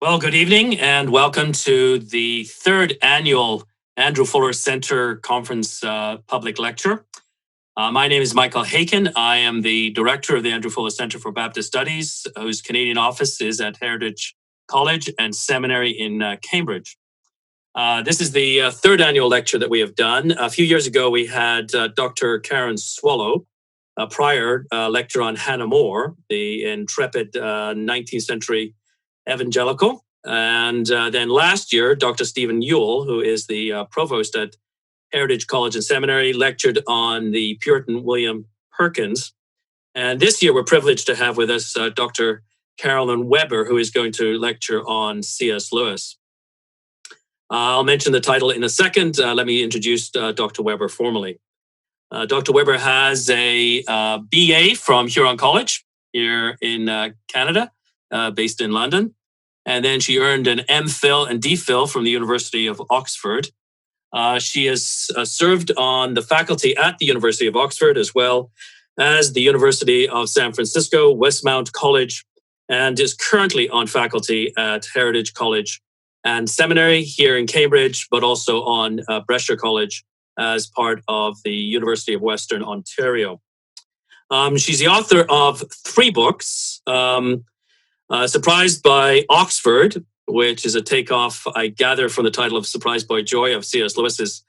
Well, good evening and welcome to the third annual Andrew Fuller Center Conference public lecture. My name is Michael Haken. I am the director of the Andrew Fuller Center for Baptist Studies, whose Canadian office is at Heritage College and Seminary in Cambridge. This is the third annual lecture that we have done. A few years ago, we had Dr. Karen Swallow, a prior lecture on Hannah More, the intrepid 19th century evangelical. And then last year, Dr. Stephen Ewell, who is the provost at Heritage College and Seminary, lectured on the Puritan William Perkins. And this year, we're privileged to have with us Dr. Carolyn Weber, who is going to lecture on C.S. Lewis. I'll mention the title in a second. Let me introduce Dr. Weber formally. Dr. Weber has a BA from Huron College here in Canada, based in London. And then she earned an MPhil and DPhil from the University of Oxford. She has served on the faculty at the University of Oxford, as well as the University of San Francisco, Westmount College, and is currently on faculty at Heritage College and Seminary here in Cambridge, but also on Brescia College as part of the University of Western Ontario. She's the author of 3 books. Surprised by Oxford, which is a takeoff, I gather, from the title of Surprised by Joy of C.S. Lewis's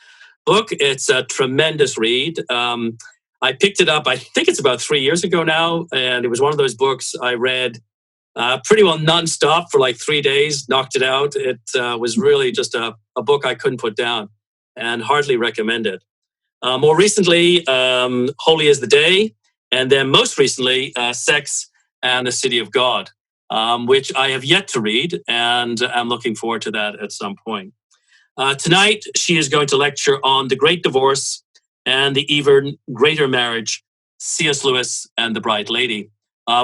book. It's a tremendous read. I picked it up, I think it's about 3 years ago now, and it was one of those books I read pretty well nonstop for like 3 days, knocked it out. It was really just a book I couldn't put down and hardly recommend it. More recently, Holy is the Day, and then most recently, Sex and the City of God. Which I have yet to read, and I'm looking forward to that at some point. Tonight, she is going to lecture on The Great Divorce and the Even Greater Marriage, C.S. Lewis and the Bright Lady.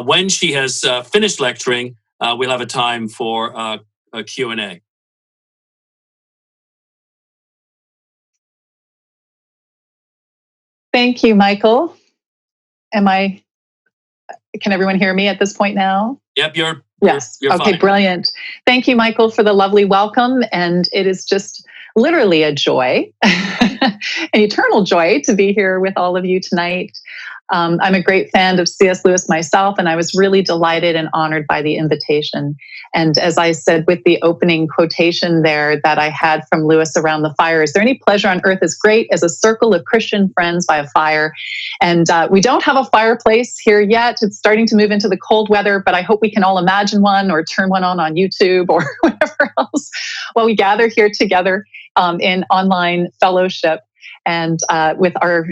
When she has finished lecturing, we'll have a time for a Q&A. Thank you, Michael. Can everyone hear me at this point now? Yep, you're okay, fine. Brilliant. Thank you, Michael, for the lovely welcome. And it is just literally a joy, an eternal joy to be here with all of you tonight. I'm a great fan of C.S. Lewis myself, and I was really delighted and honored by the invitation. And as I said with the opening quotation there that I had from Lewis around the fire, is there any pleasure on earth as great as a circle of Christian friends by a fire? And we don't have a fireplace here yet. It's starting to move into the cold weather, but I hope we can all imagine one or turn one on YouTube or whatever else while we gather here together in online fellowship and with our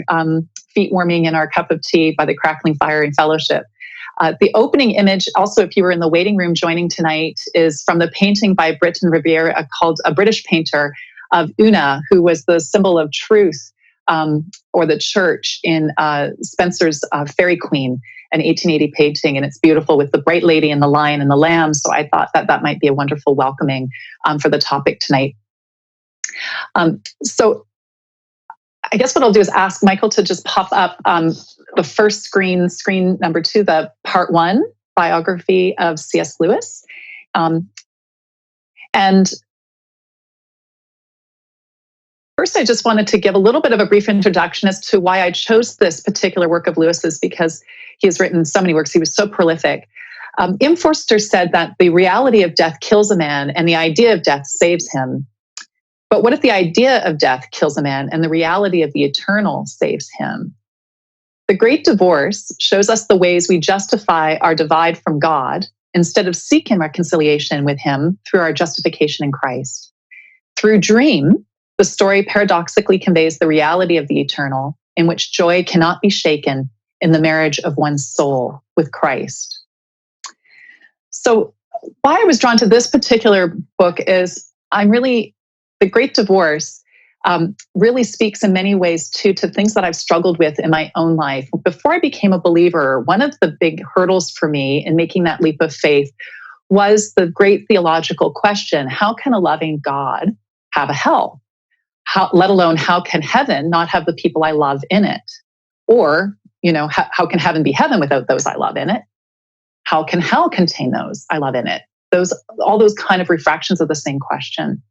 feet warming in our cup of tea by the crackling fire in fellowship. The opening image, also, if you were in the waiting room joining tonight, is from the painting by Britton Riviere called A British Painter of Una, who was the symbol of truth or the church in Spenser's Fairy Queen, an 1880 painting. And it's beautiful with the bright lady and the lion and the lamb. So I thought that might be a wonderful welcoming for the topic tonight. So I guess what I'll do is ask Michael to just pop up the first screen number 2, the part 1, Biography of C.S. Lewis. And first, I just wanted to give a little bit of a brief introduction as to why I chose this particular work of Lewis's, because he has written so many works. He was so prolific. M. Forster said that the reality of death kills a man and the idea of death saves him. But what if the idea of death kills a man and the reality of the eternal saves him? The Great Divorce shows us the ways we justify our divide from God instead of seeking reconciliation with him through our justification in Christ. Through Dream, the story paradoxically conveys the reality of the eternal, in which joy cannot be shaken in the marriage of one's soul with Christ. So why I was drawn to this particular book is The Great Divorce really speaks in many ways to things that I've struggled with in my own life. Before I became a believer, one of the big hurdles for me in making that leap of faith was the great theological question: how can a loving God have a hell? Let alone how can heaven not have the people I love in it? Or, how can heaven be heaven without those I love in it? How can hell contain those I love in it? all those kind of refractions of the same question.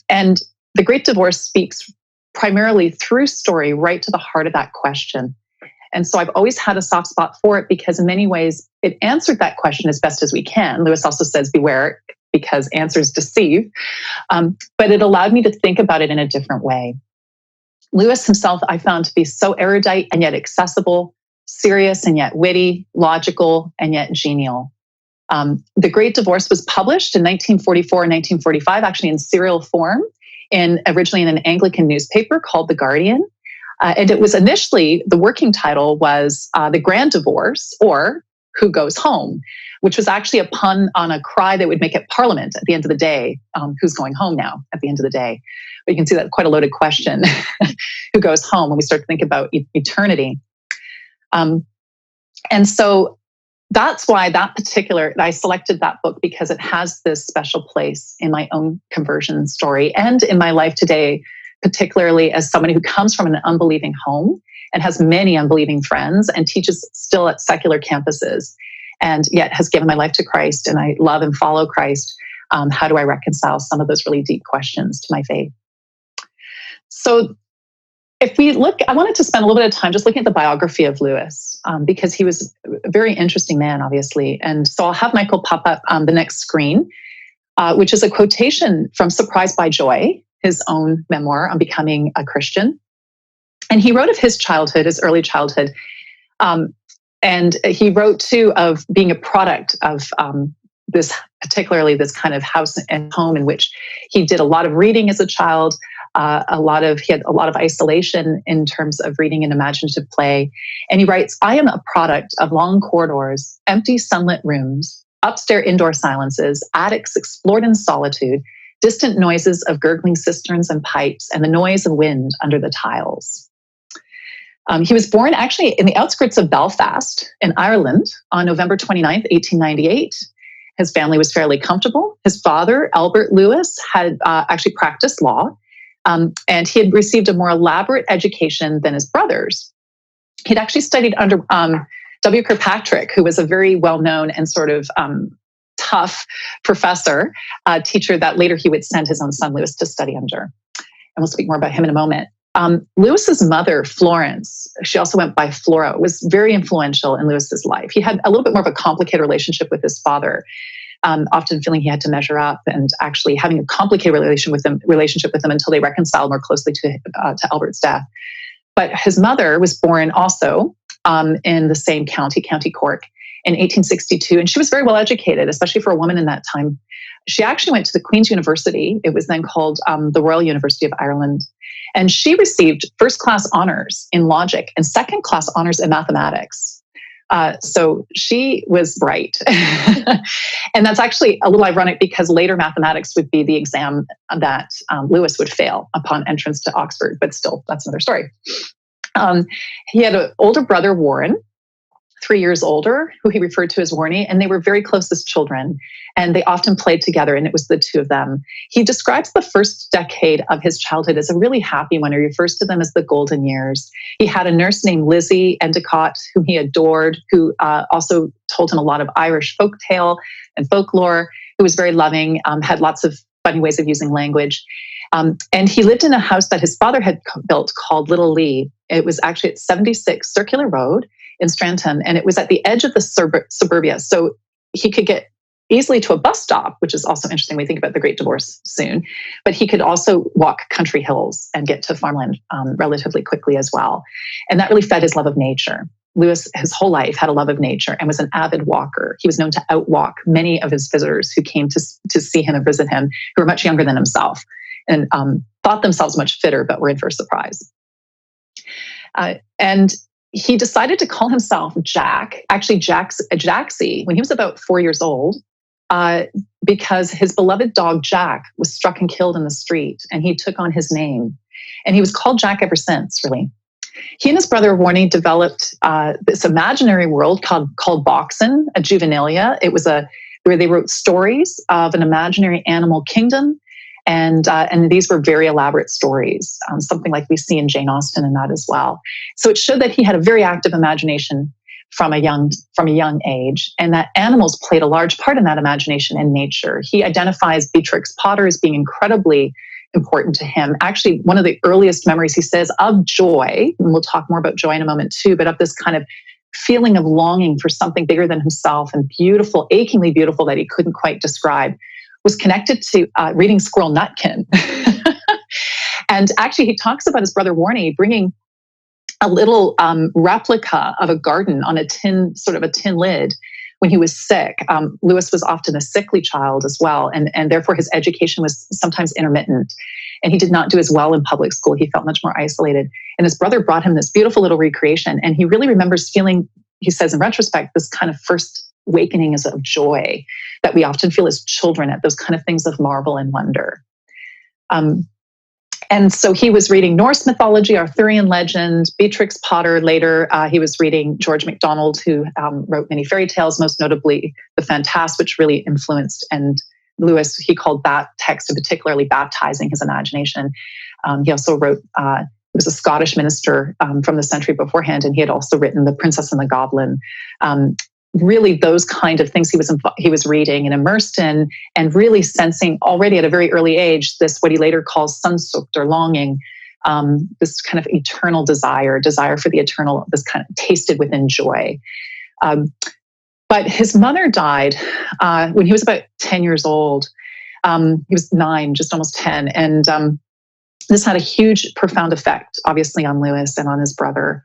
And The Great Divorce speaks primarily through story right to the heart of that question. And so I've always had a soft spot for it because in many ways it answered that question as best as we can. Lewis also says, beware, because answers deceive. But it allowed me to think about it in a different way. Lewis himself, I found to be so erudite and yet accessible, serious and yet witty, logical and yet genial. The Great Divorce was published in 1944 and 1945, actually in serial form, originally in an Anglican newspaper called The Guardian. And it was initially, the working title was The Grand Divorce, or Who Goes Home, which was actually a pun on a cry they would make at Parliament at the end of the day. Who's going home now at the end of the day? But you can see that's quite a loaded question. Who goes home when we start to think about eternity? And so that's why I selected that book, because it has this special place in my own conversion story and in my life today, particularly as someone who comes from an unbelieving home and has many unbelieving friends and teaches still at secular campuses, and yet has given my life to Christ, and I love and follow Christ. How do I reconcile some of those really deep questions to my faith? So if we look, I wanted to spend a little bit of time just looking at the biography of Lewis, because he was a very interesting man, obviously. And so I'll have Michael pop up on the next screen, which is a quotation from Surprised by Joy, his own memoir on becoming a Christian. And he wrote of his childhood, his early childhood. And he wrote too of being a product of particularly this kind of house and home in which he did a lot of reading as a child. He had a lot of isolation in terms of reading and imaginative play. And he writes, I am a product of long corridors, empty sunlit rooms, upstairs indoor silences, attics explored in solitude, distant noises of gurgling cisterns and pipes, and the noise of wind under the tiles. He was born actually in the outskirts of Belfast in Ireland on November 29th, 1898. His family was fairly comfortable. His father, Albert Lewis, had actually practiced law, and he had received a more elaborate education than his brothers. He'd actually studied under W. Kirkpatrick, who was a very well-known and sort of tough professor, teacher that later he would send his own son Lewis to study under. And we'll speak more about him in a moment. Lewis's mother, Florence, she also went by Flora, was very influential in Lewis's life. He had a little bit more of a complicated relationship with his father, often feeling he had to measure up, and actually having a complicated relationship with him until they reconciled more closely to Albert's death. But his mother was born also in the same county, County Cork, in 1862, and she was very well educated, especially for a woman in that time. She actually went to the Queen's University. It was then called the Royal University of Ireland. And she received first-class honors in logic and second-class honors in mathematics. So she was bright. And that's actually a little ironic because later mathematics would be the exam that Lewis would fail upon entrance to Oxford. But still, that's another story. He had an older brother, Warren, 3 years older, who he referred to as Warnie, and they were very close as children, and they often played together, and it was the two of them. He describes the first decade of his childhood as a really happy one. He refers to them as the golden years. He had a nurse named Lizzie Endicott, whom he adored, who also told him a lot of Irish folktale and folklore, who was very loving, had lots of funny ways of using language. And he lived in a house that his father had built called Little Lee. It was actually at 76 Circular Road in Stranton, and it was at the edge of the suburbia. So he could get easily to a bus stop, which is also interesting when we think about the Great Divorce soon, but he could also walk country hills and get to farmland relatively quickly as well. And that really fed his love of nature. Lewis, his whole life, had a love of nature and was an avid walker. He was known to outwalk many of his visitors who came to see him and visit him, who were much younger than himself, and thought themselves much fitter, but were in for a surprise. And he decided to call himself Jack, actually Jaxie, when he was about 4 years old, because his beloved dog Jack was struck and killed in the street, and he took on his name. And he was called Jack ever since, really. He and his brother Warnie developed this imaginary world called Boxen, a juvenilia. It was where they wrote stories of an imaginary animal kingdom. And these were very elaborate stories, something like we see in Jane Austen and that as well. So it showed that he had a very active imagination, from a young age, and that animals played a large part in that imagination in nature. He identifies Beatrix Potter as being incredibly important to him. Actually, one of the earliest memories he says of joy, and we'll talk more about joy in a moment too, but of this kind of feeling of longing for something bigger than himself and beautiful, achingly beautiful that he couldn't quite describe, was connected to reading Squirrel Nutkin. And actually, he talks about his brother Warnie bringing a little replica of a garden on a tin lid when he was sick. Lewis was often a sickly child as well, and therefore his education was sometimes intermittent. And he did not do as well in public school. He felt much more isolated. And his brother brought him this beautiful little recreation. And he really remembers feeling, he says in retrospect, this kind of first awakening is of joy that we often feel as children at those kind of things of marvel and wonder. And so he was reading Norse mythology, Arthurian legend, Beatrix Potter. Later, he was reading George MacDonald, who wrote many fairy tales, most notably The Fantasque, which really influenced. And Lewis, he called that text particularly baptizing his imagination. He also wrote, he was a Scottish minister from the century beforehand, and he had also written The Princess and the Goblin. Really those kind of things he was reading and immersed in, and really sensing already at a very early age this, what he later calls Sehnsucht or longing, this kind of eternal desire for the eternal, this kind of tasted within joy. But his mother died when he was about 10 years old. He was 9, just almost 10. And this had a huge, profound effect, obviously, on Lewis and on his brother.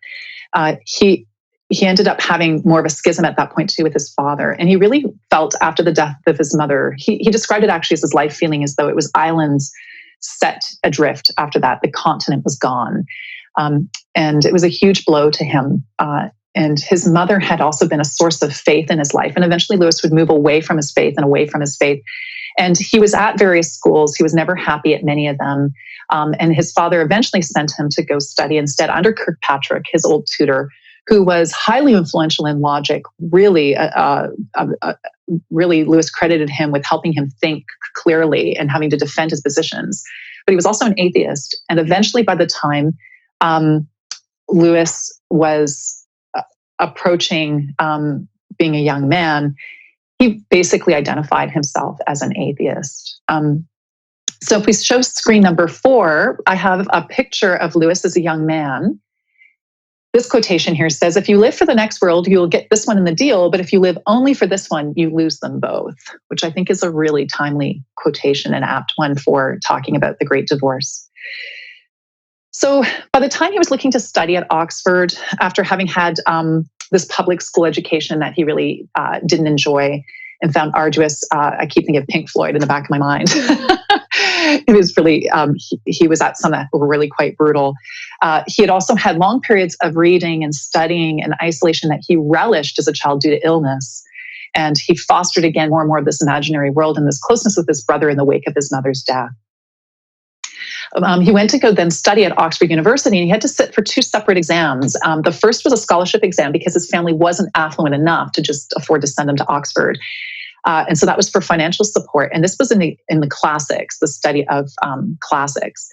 He ended up having more of a schism at that point too with his father. And he really felt after the death of his mother, he described it actually as his life feeling as though it was islands set adrift after that. The continent was gone. And it was a huge blow to him. And his mother had also been a source of faith in his life. And eventually Lewis would move away from his faith. And he was at various schools. He was never happy at many of them. And his father eventually sent him to go study instead under Kirkpatrick, his old tutor, who was highly influential in logic. Really, Lewis credited him with helping him think clearly and having to defend his positions. But he was also an atheist. And eventually, by the time Lewis was approaching being a young man, he basically identified himself as an atheist. So if we show screen number 4, I have a picture of Lewis as a young man. This quotation here says, if you live for the next world, you'll get this one in the deal, but if you live only for this one, you lose them both, which I think is a really timely quotation and apt one for talking about the Great Divorce. So by the time he was looking to study at Oxford, after having had this public school education that he really didn't enjoy and found arduous, I keep thinking of Pink Floyd in the back of my mind. It was really, he was at some that were really quite brutal. He had also had long periods of reading and studying and isolation that he relished as a child due to illness. And he fostered again more and more of this imaginary world and this closeness with his brother in the wake of his mother's death. He went to go then study at Oxford University, and he had to sit for 2 separate exams. The first was a scholarship exam because his family wasn't affluent enough to just afford to send him to Oxford. And so that was for financial support. And this was in the classics, the study of classics.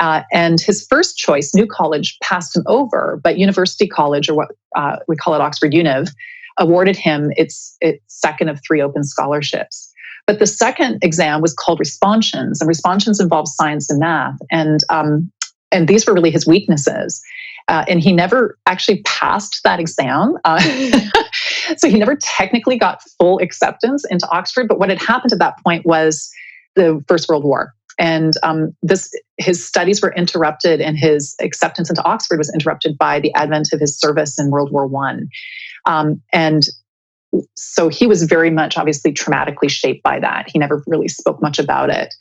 And his first choice, New College, passed him over, but University College, or what we call it Oxford Univ, awarded him its second of 3 open scholarships. But the second exam was called Responsions, and Responsions involved science and math. And these were really his weaknesses. And he never actually passed that exam. So he never technically got full acceptance into Oxford. But what had happened at that point was the First World War. And his studies were interrupted, and his acceptance into Oxford was interrupted by the advent of his service in World War I. And so he was very much obviously traumatically shaped by that. He never really spoke much about it.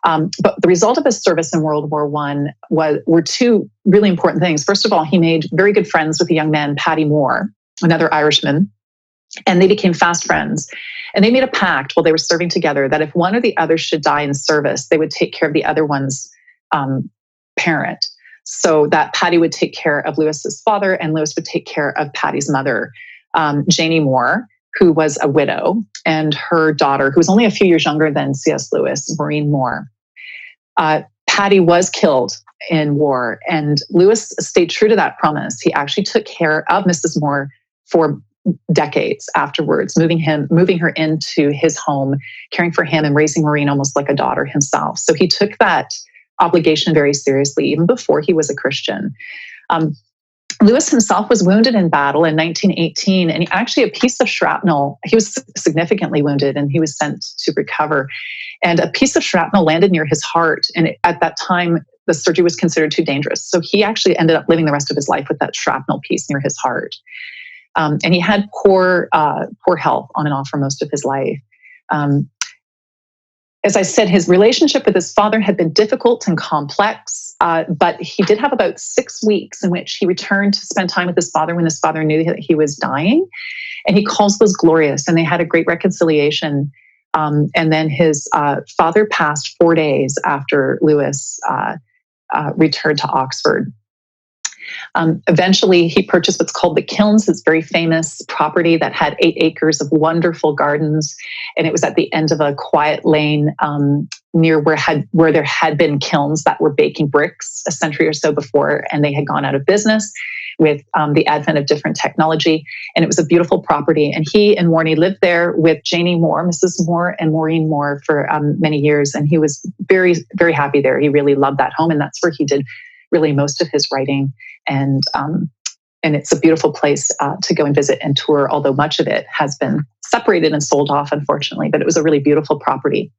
But the result of his service in World War I were 2 really important things. First of all, he made very good friends with a young man, Paddy Moore, another Irishman, and they became fast friends. And they made a pact while they were serving together that if one or the other should die in service, they would take care of the other one's parent. So that Paddy would take care of Lewis's father, and Lewis would take care of Paddy's mother, Janie Moore, who was a widow, and her daughter, who was only a few years younger than C.S. Lewis, Maureen Moore. Paddy was killed in war, and Lewis stayed true to that promise. He actually took care of Mrs. Moore for decades afterwards, moving her into his home, caring for him and raising Maureen almost like a daughter himself. So he took that obligation very seriously, even before he was a Christian. Lewis himself was wounded in battle in 1918, and actually a piece of shrapnel, he was significantly wounded and he was sent to recover. And a piece of shrapnel landed near his heart. And at that time, the surgery was considered too dangerous. So he actually ended up living the rest of his life with that shrapnel piece near his heart. And he had poor health on and off for most of his life. As I said, his relationship with his father had been difficult and complex, but he did have about 6 weeks in which he returned to spend time with his father when his father knew that he was dying. And he calls those glorious, and they had a great reconciliation. And then his father passed 4 days after Lewis returned to Oxford. Eventually, he purchased what's called the Kilns, his very famous property that had 8 acres of wonderful gardens, and it was at the end of a quiet lane near where there had been kilns that were baking bricks a century or so before, and they had gone out of business with the advent of different technology. And it was a beautiful property. And he and Warnie lived there with Janie Moore, Mrs. Moore, and Maureen Moore for many years. And he was very, very happy there. He really loved that home, and that's where he did really most of his writing. And it's a beautiful place to go and visit and tour, although much of it has been separated and sold off, unfortunately. But it was a really beautiful property.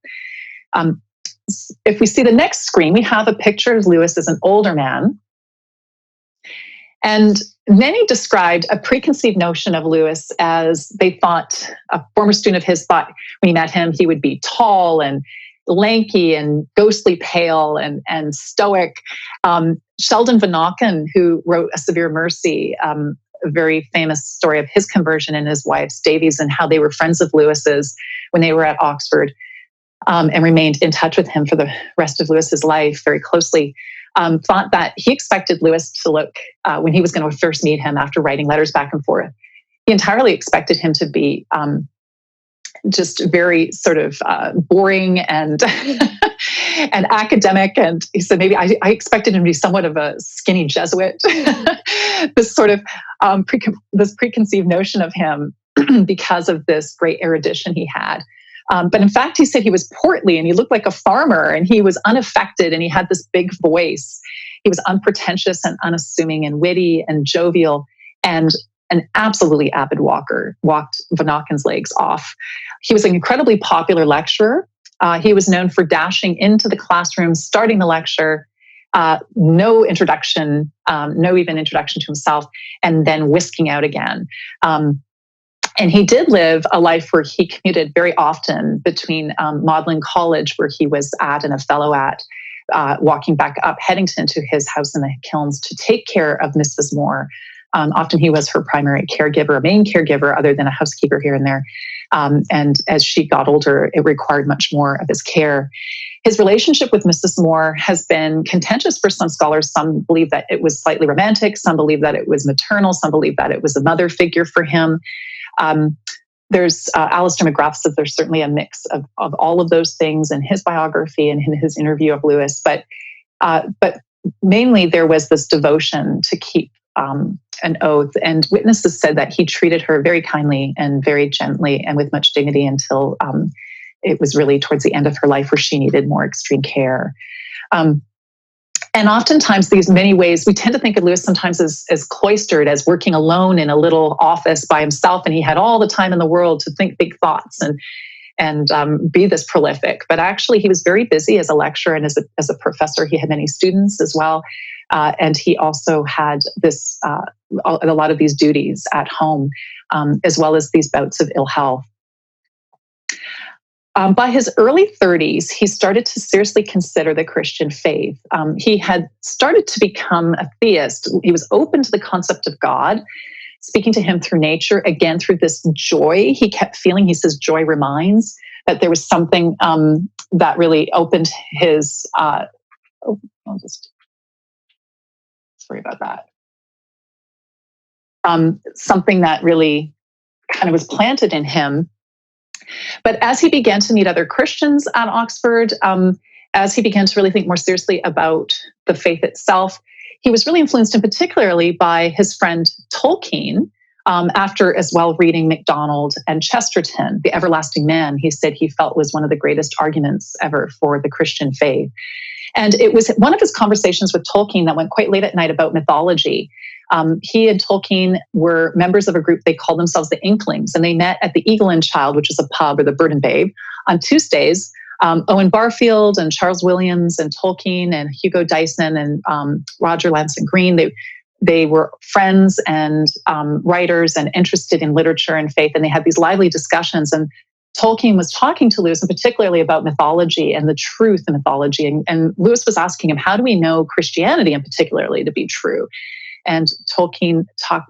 If we see the next screen, we have a picture of Lewis as an older man. And many described a preconceived notion of Lewis as they thought, a former student of his thought when he met him, he would be tall and lanky and ghostly pale and stoic. Sheldon Vanauken, who wrote A Severe Mercy, a very famous story of his conversion and his wife's, Davies, and how they were friends of Lewis's when they were at Oxford, and remained in touch with him for the rest of Lewis's life very closely, thought that he expected Lewis to look, when he was going to first meet him after writing letters back and forth, he entirely expected him to be just very sort of boring and and academic. And he said, maybe I expected him to be somewhat of a skinny Jesuit. This sort of this preconceived notion of him because of this great erudition he had. But in fact, he said he was portly and he looked like a farmer and he was unaffected and he had this big voice. He was unpretentious and unassuming and witty and jovial and an absolutely avid walker, walked Vanauken's legs off. He was an incredibly popular lecturer. He was known for dashing into the classroom, starting the lecture, no introduction, no even introduction to himself, and then whisking out again. And he did live a life where he commuted very often between Magdalen College, where he was at and a fellow at, walking back up Headington to his house in the Kilns to take care of Mrs. Moore. Often he was her primary caregiver, a main caregiver, other than a housekeeper here and there. And as she got older, it required much more of his care. His relationship with Mrs. Moore has been contentious for some scholars. Some believe that it was slightly romantic. Some believe that it was maternal. Some believe that it was a mother figure for him. There's Alistair McGrath says there's certainly a mix of all of those things in his biography and in his interview of Lewis. But mainly there was this devotion to keep an oath, and witnesses said that he treated her very kindly and very gently and with much dignity until it was really towards the end of her life where she needed more extreme care. And oftentimes these many ways, we tend to think of Lewis sometimes as cloistered, as working alone in a little office by himself, and he had all the time in the world to think big thoughts and be this prolific. But actually he was very busy as a lecturer and as a professor. He had many students as well. And he also had this a lot of these duties at home, as well as these bouts of ill health. By his early 30s, he started to seriously consider the Christian faith. He had started to become a theist. He was open to the concept of God, speaking to him through nature, again, through this joy he kept feeling. He says, joy reminds that there was something that really opened his, sorry about that. Something that really kind of was planted in him. But as he began to meet other Christians at Oxford, as he began to really think more seriously about the faith itself, he was really influenced in particularly by his friend Tolkien, After as well reading MacDonald and Chesterton, The Everlasting Man, he said he felt was one of the greatest arguments ever for the Christian faith. And it was one of his conversations with Tolkien that went quite late at night about mythology. He and Tolkien were members of a group, they called themselves the Inklings, and they met at the Eagle and Child, which is a pub, or the Bird and Babe, on Tuesdays. Owen Barfield and Charles Williams and Tolkien and Hugo Dyson and Roger Lansing Green, they were friends and writers and interested in literature and faith, and they had these lively discussions. And Tolkien was talking to Lewis, and particularly about mythology and the truth in mythology. And Lewis was asking him, how do we know Christianity in particularly to be true? And Tolkien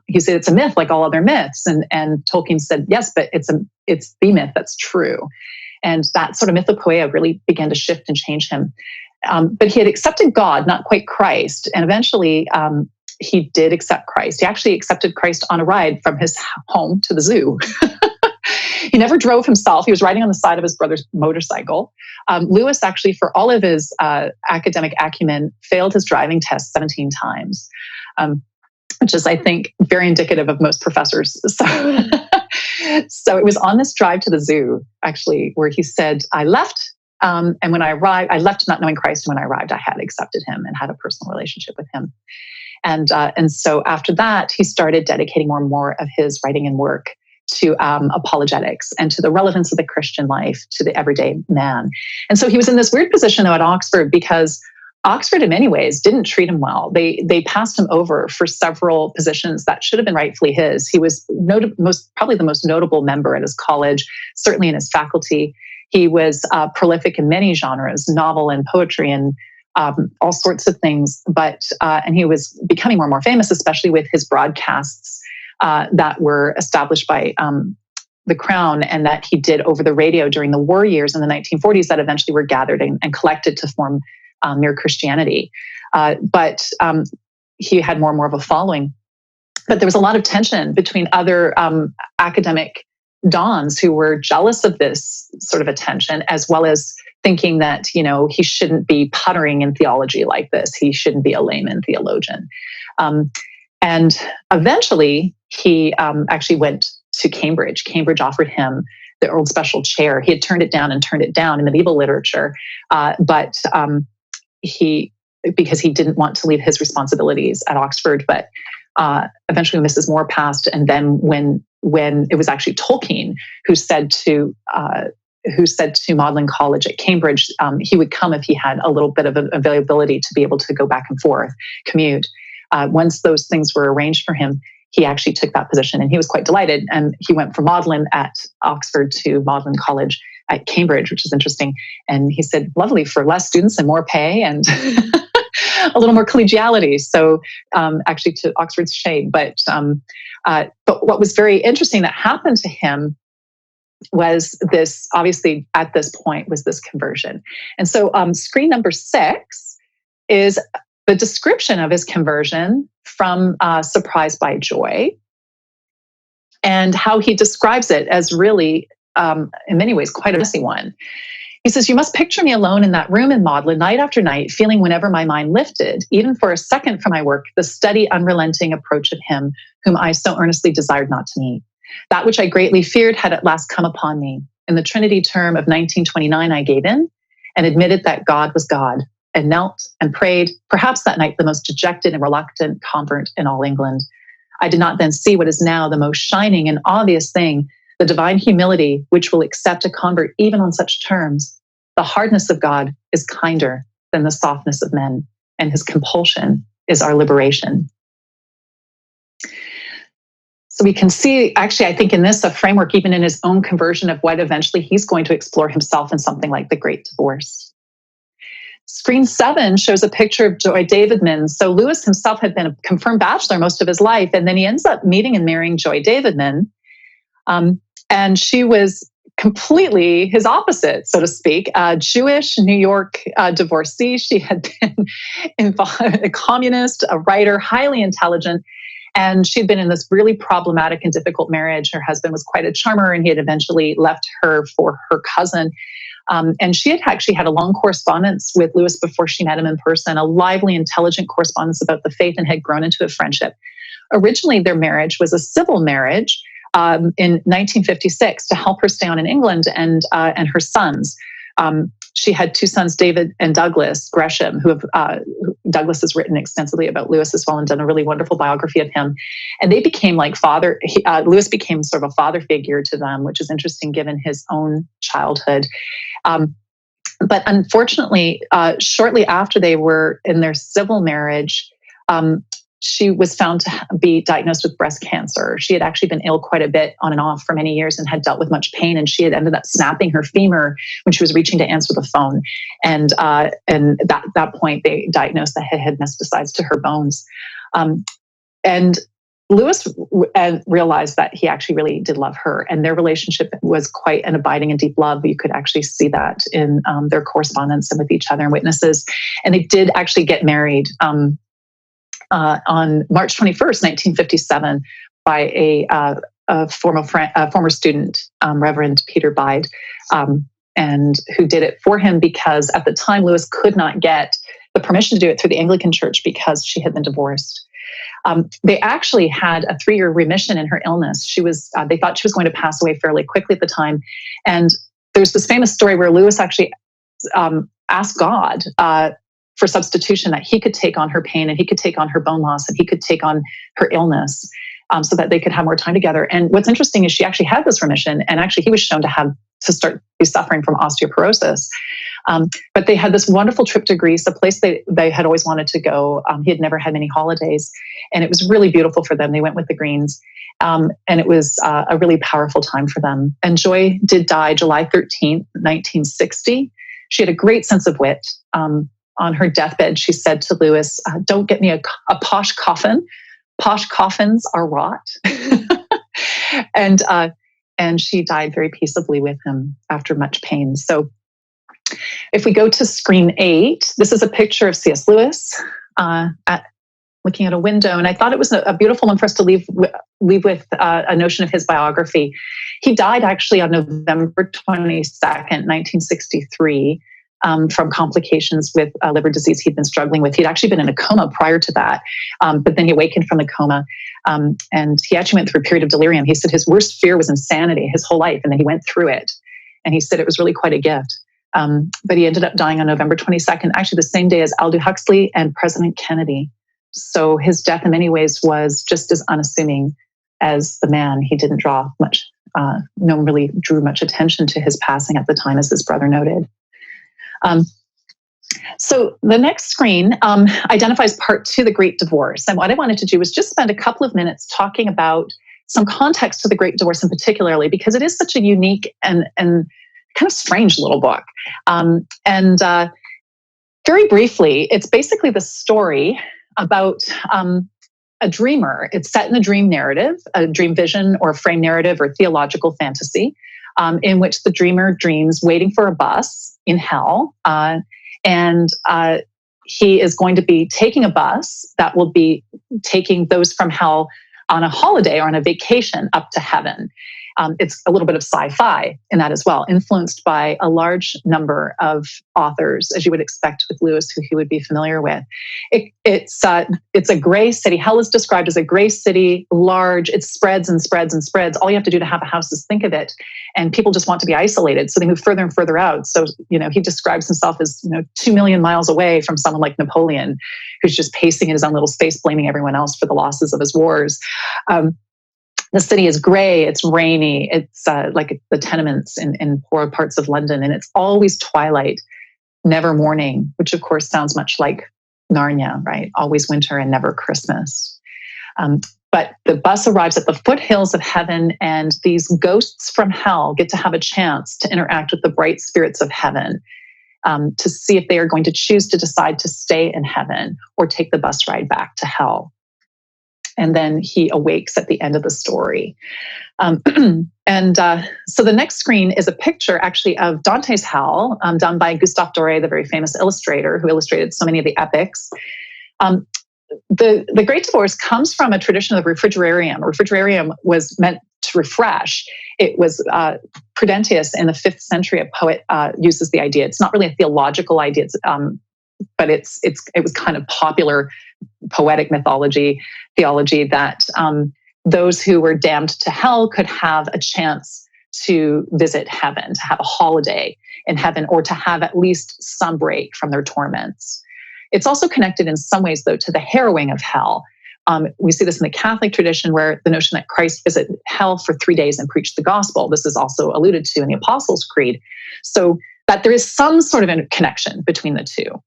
he said, it's a myth like all other myths. And Tolkien said, yes, but it's the myth that's true. And that sort of mythopoeia really began to shift and change him. But he had accepted God, not quite Christ. And eventually he did accept Christ. He actually accepted Christ on a ride from his home to the zoo. He never drove himself. He was riding on the side of his brother's motorcycle. Lewis actually, for all of his academic acumen, failed his driving test 17 times, which is, I think, very indicative of most professors. So it was on this drive to the zoo, actually, where he said, I left, and when I arrived, I left not knowing Christ, and when I arrived, I had accepted him and had a personal relationship with him. And so after that, he started dedicating more and more of his writing and work to apologetics and to the relevance of the Christian life to the everyday man. And so he was in this weird position, though, at Oxford, because Oxford, in many ways, didn't treat him well. They passed him over for several positions that should have been rightfully his. He was probably the most notable member at his college, certainly in his faculty. He was prolific in many genres, novel and poetry and all sorts of things. And he was becoming more and more famous, especially with his broadcasts that were established by the Crown and that he did over the radio during the war years in the 1940s that eventually were gathered and collected to form Mere Christianity. But he had more and more of a following. But there was a lot of tension between other academic dons who were jealous of this sort of attention, as well as thinking that, he shouldn't be puttering in theology like this. He shouldn't be a layman theologian. And eventually, he actually went to Cambridge. Cambridge offered him the Earl Special Chair. He had turned it down in medieval literature, but because he didn't want to leave his responsibilities at Oxford. But eventually, Mrs. Moore passed, and then when it was actually Tolkien who said to Magdalen College at Cambridge, he would come if he had a little bit of availability to be able to go back and forth, commute. Once those things were arranged for him, he actually took that position, and he was quite delighted. And he went from Magdalen at Oxford to Magdalen College at Cambridge, which is interesting. And he said, lovely, for less students and more pay and a little more collegiality. So actually to Oxford's shame. But what was very interesting that happened to him was this, obviously at this point, was this conversion. And so screen number 6 is the description of his conversion from Surprised by Joy, and how he describes it as really, in many ways, quite a messy one. He says, you must picture me alone in that room in Magdalen night after night, feeling whenever my mind lifted, even for a second from my work, the steady, unrelenting approach of him whom I so earnestly desired not to meet. That which I greatly feared had at last come upon me. In the Trinity term of 1929, I gave in and admitted that God was God, and knelt and prayed, perhaps that night the most dejected and reluctant convert in all England. I did not then see what is now the most shining and obvious thing, the divine humility which will accept a convert even on such terms. The hardness of God is kinder than the softness of men, and his compulsion is our liberation. So we can see, actually, I think in this, a framework even in his own conversion of what eventually he's going to explore himself in something like The Great Divorce. Screen 7 shows a picture of Joy Davidman. So Lewis himself had been a confirmed bachelor most of his life, and then he ends up meeting and marrying Joy Davidman. And she was completely his opposite, so to speak, a Jewish New York divorcee. She had been a communist, a writer, highly intelligent, and she'd been in this really problematic and difficult marriage. Her husband was quite a charmer, and he had eventually left her for her cousin. And she had actually had a long correspondence with Lewis before she met him in person, a lively, intelligent correspondence about the faith, and had grown into a friendship originally their marriage was a civil marriage in 1956 to help her stay on in England and her sons. She had two sons, David and Douglas Gresham, Douglas has written extensively about Lewis as well and done a really wonderful biography of him. And they became like Lewis became sort of a father figure to them, which is interesting given his own childhood. But unfortunately, shortly after they were in their civil marriage, she was found to be diagnosed with breast cancer. She had actually been ill quite a bit on and off for many years and had dealt with much pain. And she had ended up snapping her femur when she was reaching to answer the phone. And that point, they diagnosed that it had metastasized to her bones. And Lewis realized that he actually really did love her, and their relationship was quite an abiding and deep love. You could actually see that in their correspondence and with each other and witnesses. And they did actually get married on March 21st, 1957, by a former student, Reverend Peter Bide, and who did it for him because at the time Lewis could not get the permission to do it through the Anglican Church because she had been divorced. They actually had a 3-year remission in her illness. They thought she was going to pass away fairly quickly at the time. And there's this famous story where Lewis actually asked God for substitution, that he could take on her pain and he could take on her bone loss and he could take on her illness so that they could have more time together. And what's interesting is she actually had this remission, and actually he was shown to start be suffering from osteoporosis. But they had this wonderful trip to Greece, a place they had always wanted to go. He had never had many holidays, and it was really beautiful for them. They went with the Greens, and it was a really powerful time for them. And Joy did die July 13th, 1960. She had a great sense of wit. On her deathbed, she said to Lewis, "Don't get me a posh coffin. Posh coffins are rot." And she died very peaceably with him after much pain. So if we go to screen 8, this is a picture of C.S. Lewis looking at a window. And I thought it was a beautiful one for us to leave with a notion of his biography. He died actually on November 22nd, 1963, from complications with liver disease he'd been struggling with. He'd actually been in a coma prior to that, but then he awakened from the coma, and he actually went through a period of delirium. He said his worst fear was insanity his whole life, and then he went through it. And he said it was really quite a gift. But he ended up dying on November 22nd, actually the same day as Aldous Huxley and President Kennedy. So his death in many ways was just as unassuming as the man. He didn't draw much, no one really drew much attention to his passing at the time, as his brother noted. So the next screen identifies part 2, the Great Divorce. And what I wanted to do was just spend a couple of minutes talking about some context to the Great Divorce in particularly, because it is such a unique and kind of strange little book. Very briefly, it's basically the story about a dreamer. It's set in a dream narrative, a dream vision or frame narrative or theological fantasy, in which the dreamer dreams waiting for a bus in hell. And he is going to be taking a bus that will be taking those from hell on a holiday or on a vacation up to heaven. It's a little bit of sci-fi in that as well, influenced by a large number of authors, as you would expect with Lewis, who he would be familiar with. It's a gray city. Hell is described as a gray city, large. It spreads and spreads and spreads. All you have to do to have a house is think of it, and people just want to be isolated, so they move further and further out. So he describes himself as 2 million miles away from someone like Napoleon, who's just pacing in his own little space, blaming everyone else for the losses of his wars. The city is gray, it's rainy, it's like the tenements in poor parts of London, and it's always twilight, never morning, which of course sounds much like Narnia, right? Always winter and never Christmas. But the bus arrives at the foothills of heaven, and these ghosts from hell get to have a chance to interact with the bright spirits of heaven, to see if they are going to choose to decide to stay in heaven or take the bus ride back to hell. And then he awakes at the end of the story. So the next screen is a picture actually of Dante's Howl, done by Gustave Doré, the very famous illustrator who illustrated so many of the epics. The Great Divorce comes from a tradition of the refrigerarium. A refrigerarium was meant to refresh. It was Prudentius in the 5th century, a poet, uses the idea. It's not really a theological idea. It's but it was kind of popular poetic theology that those who were damned to hell could have a chance to visit heaven, to have a holiday in heaven, or to have at least some break from their torments. It's also connected in some ways, though, to the harrowing of hell. We see this in the Catholic tradition, where the notion that Christ visited hell for 3 days and preached the gospel. This is also alluded to in the Apostles' Creed. So that there is some sort of a connection between the two.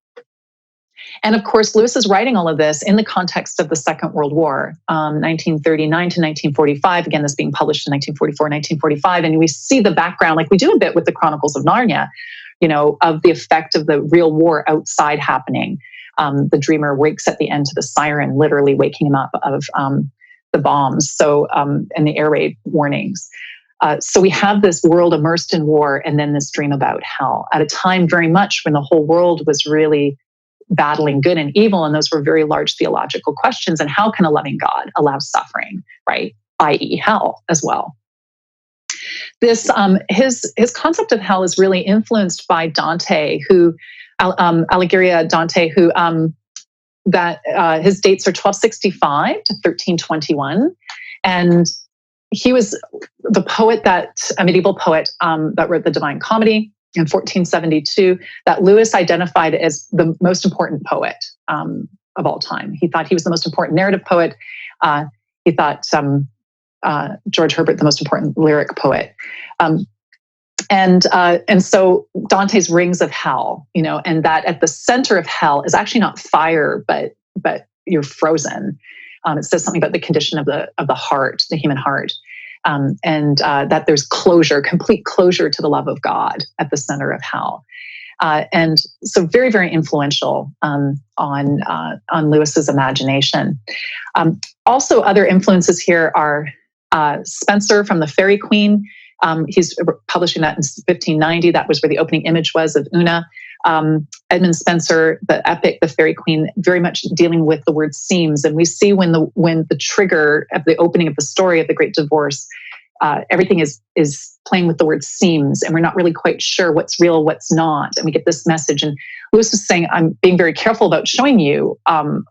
And of course, Lewis is writing all of this in the context of the Second World War, 1939 to 1945. Again, this being published in 1944, 1945. And we see the background, like we do a bit with the Chronicles of Narnia, of the effect of the real war outside happening. The dreamer wakes at the end to the siren, literally waking him up of the bombs. So, and the air raid warnings. So we have this world immersed in war, and then this dream about hell at a time very much when the whole world was really battling good and evil. And those were very large theological questions. And how can a loving God allow suffering, right? i.e. hell as well. This, his concept of hell is really influenced by Dante, who, Alighieri Dante, who, his dates are 1265 to 1321. And he was the poet a medieval poet that wrote the Divine Comedy in 1472, that Lewis identified as the most important poet of all time. He thought he was the most important narrative poet. He thought George Herbert the most important lyric poet. And so Dante's Rings of Hell, and that at the center of hell is actually not fire, but you're frozen. It says something about the condition of the heart, the human heart. And that there's closure, complete closure to the love of God at the center of hell. And so very, very influential on Lewis's imagination. Also, other influences here are Spenser from the Fairy Queen. He's publishing that in 1590. That was where the opening image was of Una. Edmund Spenser, the epic, The Fairy Queen, very much dealing with the word seems. And we see when the trigger of the opening of the story of the Great Divorce, everything is playing with the word seems, and we're not really quite sure what's real, what's not. And we get this message. And Lewis was saying, I'm being very careful about showing you. I'm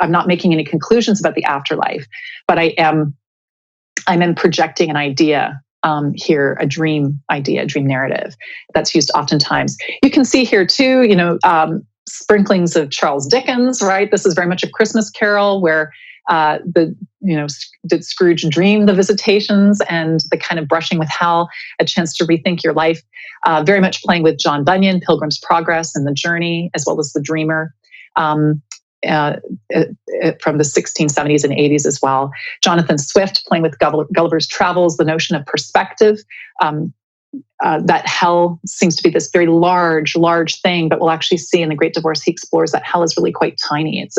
not making any conclusions about the afterlife, but I'm projecting an idea here, a dream idea, a dream narrative that's used oftentimes. You can see here too, sprinklings of Charles Dickens, right? This is very much a Christmas Carol where did Scrooge dream the visitations and the kind of brushing with hell, a chance to rethink your life, very much playing with John Bunyan, Pilgrim's Progress and The Journey, as well as The Dreamer. From the 1670s and 80s as well. Jonathan Swift playing with Gulliver's Travels, the notion of perspective, that hell seems to be this very large thing, but we'll actually see in The Great Divorce, he explores that hell is really quite tiny. It's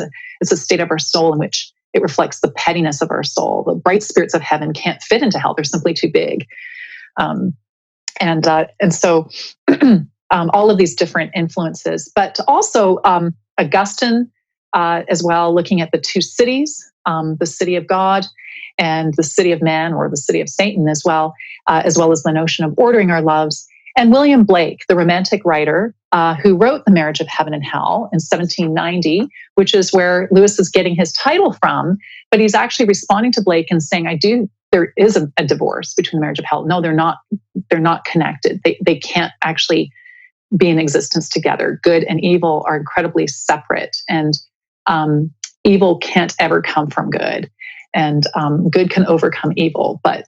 a state of our soul in which it reflects the pettiness of our soul. The bright spirits of heaven can't fit into hell. They're simply too big. And so all of these different influences, but also Augustine, as well, looking at the two cities, the city of God and the city of man, or the city of Satan as well as the notion of ordering our loves. And William Blake, the Romantic writer, who wrote The Marriage of Heaven and Hell in 1790, which is where Lewis is getting his title from, but he's actually responding to Blake and saying, there is a divorce between the marriage of hell. No, they're not connected. They can't actually be in existence together. Good and evil are incredibly separate, and evil can't ever come from good, and good can overcome evil, but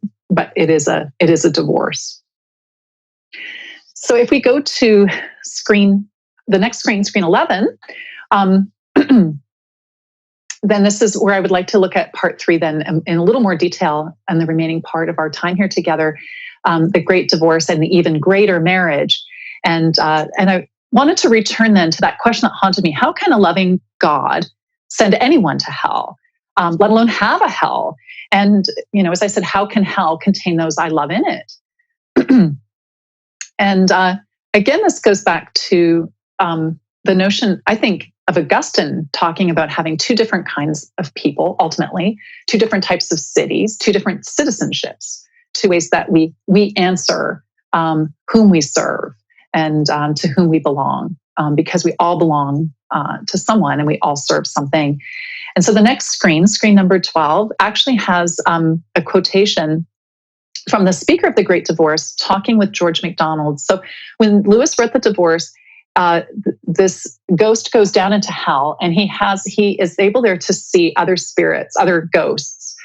it is a divorce. So if we go to the next screen 11, then this is where I would like to look at part 3 then in a little more detail and the remaining part of our time here together, the Great Divorce and the even greater marriage. And I wanted to return then to that question that haunted me. How can a loving God send anyone to hell, let alone have a hell? And, as I said, how can hell contain those I love in it? And again, this goes back to the notion, I think, of Augustine talking about having two different kinds of people, ultimately, two different types of cities, two different citizenships, two ways that we answer whom we serve and to whom we belong. because we all belong to someone and we all serve something. And so the next screen number 12, actually has a quotation from the speaker of the Great Divorce talking with George MacDonald. So when Lewis wrote The Divorce, this ghost goes down into hell, and he is able there to see other spirits, other ghosts,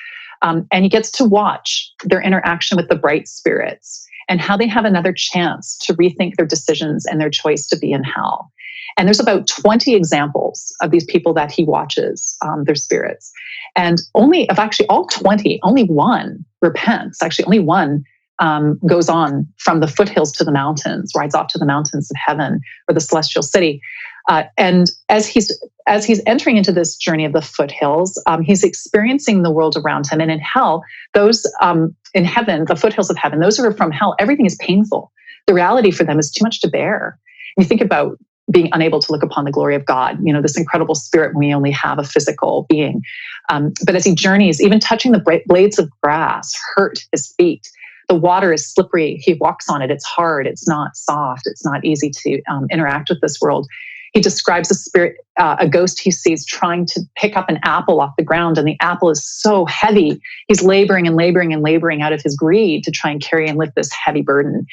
and he gets to watch their interaction with the bright spirits and how they have another chance to rethink their decisions and their choice to be in hell. And there's about 20 examples of these people that he watches, their spirits. And of actually all 20, only one repents. Actually, only one goes on from the foothills to the mountains, rides off to the mountains of heaven or the celestial city. And as he's entering into this journey of the foothills, he's experiencing the world around him. And in hell, those in heaven, the foothills of heaven, those who are from hell, everything is painful. The reality for them is too much to bear. And you think about being unable to look upon the glory of God, this incredible spirit when we only have a physical being. But as he journeys, even touching the blades of grass hurt his feet. The water is slippery. He walks on it. It's hard. It's not soft. It's not easy to interact with this world. He describes a spirit, a ghost he sees trying to pick up an apple off the ground, and the apple is so heavy. He's laboring and laboring and laboring out of his greed to try and carry and lift this heavy burden.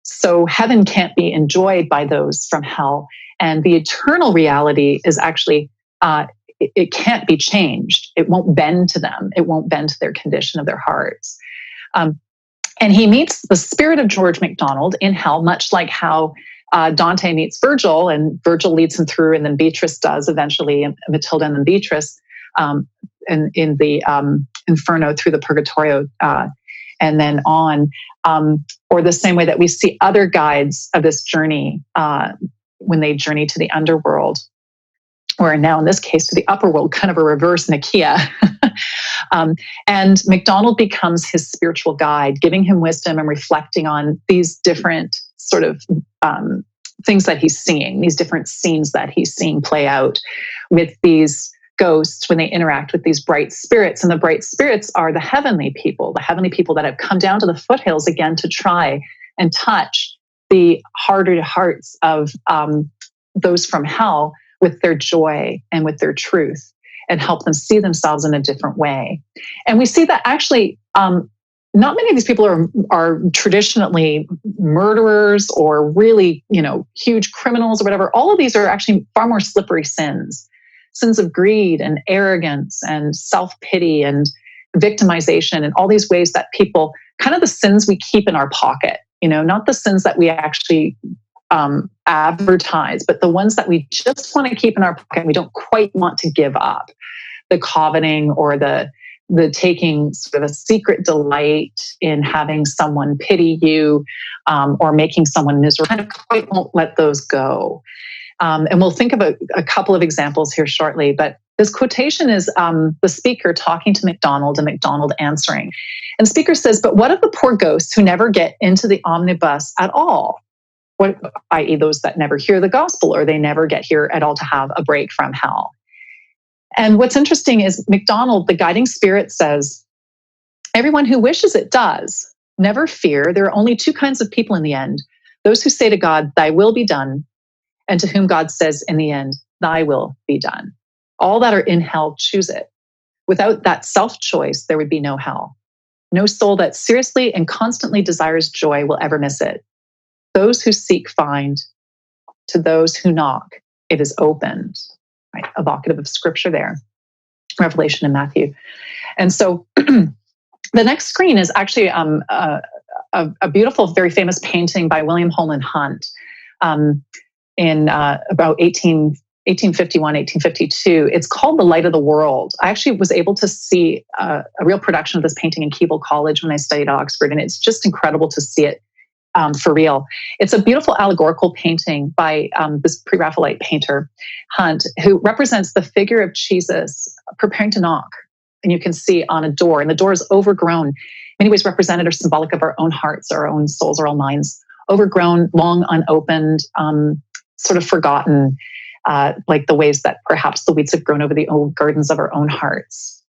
So heaven can't be enjoyed by those from hell. And the eternal reality is actually, it can't be changed. It won't bend to them. It won't bend to their condition of their hearts. And he meets the spirit of George MacDonald in hell, much like how Dante meets Virgil, and Virgil leads him through, and then Beatrice does eventually, and Matilda and then Beatrice in the Inferno through the Purgatorio, and then on. Or the same way that we see other guides of this journey when they journey to the underworld, or now in this case to the upper world, kind of a reverse Nicaea. And MacDonald becomes his spiritual guide, giving him wisdom and reflecting on these different sort of things that he's seeing, these different scenes that he's seeing play out with these ghosts when they interact with these bright spirits. And the bright spirits are the heavenly people that have come down to the foothills again to try and touch the harder hearts of those from hell with their joy and with their truth, and help them see themselves in a different way. And we see that actually not many of these people are traditionally murderers or really, huge criminals or whatever. All of these are actually far more slippery sins of greed and arrogance and self-pity and victimization, and all these ways that people, kind of the sins we keep in our pocket, not the sins that we actually advertise, but the ones that we just want to keep in our pocket and we don't quite want to give up. The coveting or the taking sort of a secret delight in having someone pity you, or making someone miserable, kind of quite won't let those go. And we'll think about a couple of examples here shortly, but this quotation is the speaker talking to MacDonald and MacDonald answering. And the speaker says, "But what of the poor ghosts who never get into the omnibus at all?" i.e. those that never hear the gospel, or they never get here at all to have a break from hell. And what's interesting is MacDonald, the guiding spirit, says, "Everyone who wishes it does. Never fear. There are only two kinds of people in the end. Those who say to God, 'Thy will be done,' and to whom God says in the end, 'Thy will be done.' All that are in hell choose it. Without that self-choice, there would be no hell. No soul that seriously and constantly desires joy will ever miss it. Those who seek find. To those who knock, it is opened." Right? Evocative of scripture there. Revelation and Matthew. And so the next screen is actually a beautiful, very famous painting by William Holland Hunt in about 1851, 1852. It's called The Light of the World. I actually was able to see a real production of this painting in Keble College when I studied at Oxford, and it's just incredible to see it for real. It's a beautiful allegorical painting by this pre-Raphaelite painter, Hunt, who represents the figure of Jesus preparing to knock. And you can see on a door, and the door is overgrown, in many ways represented or symbolic of our own hearts, our own souls, our own minds, overgrown, long unopened, sort of forgotten, like the ways that perhaps the weeds have grown over the old gardens of our own hearts.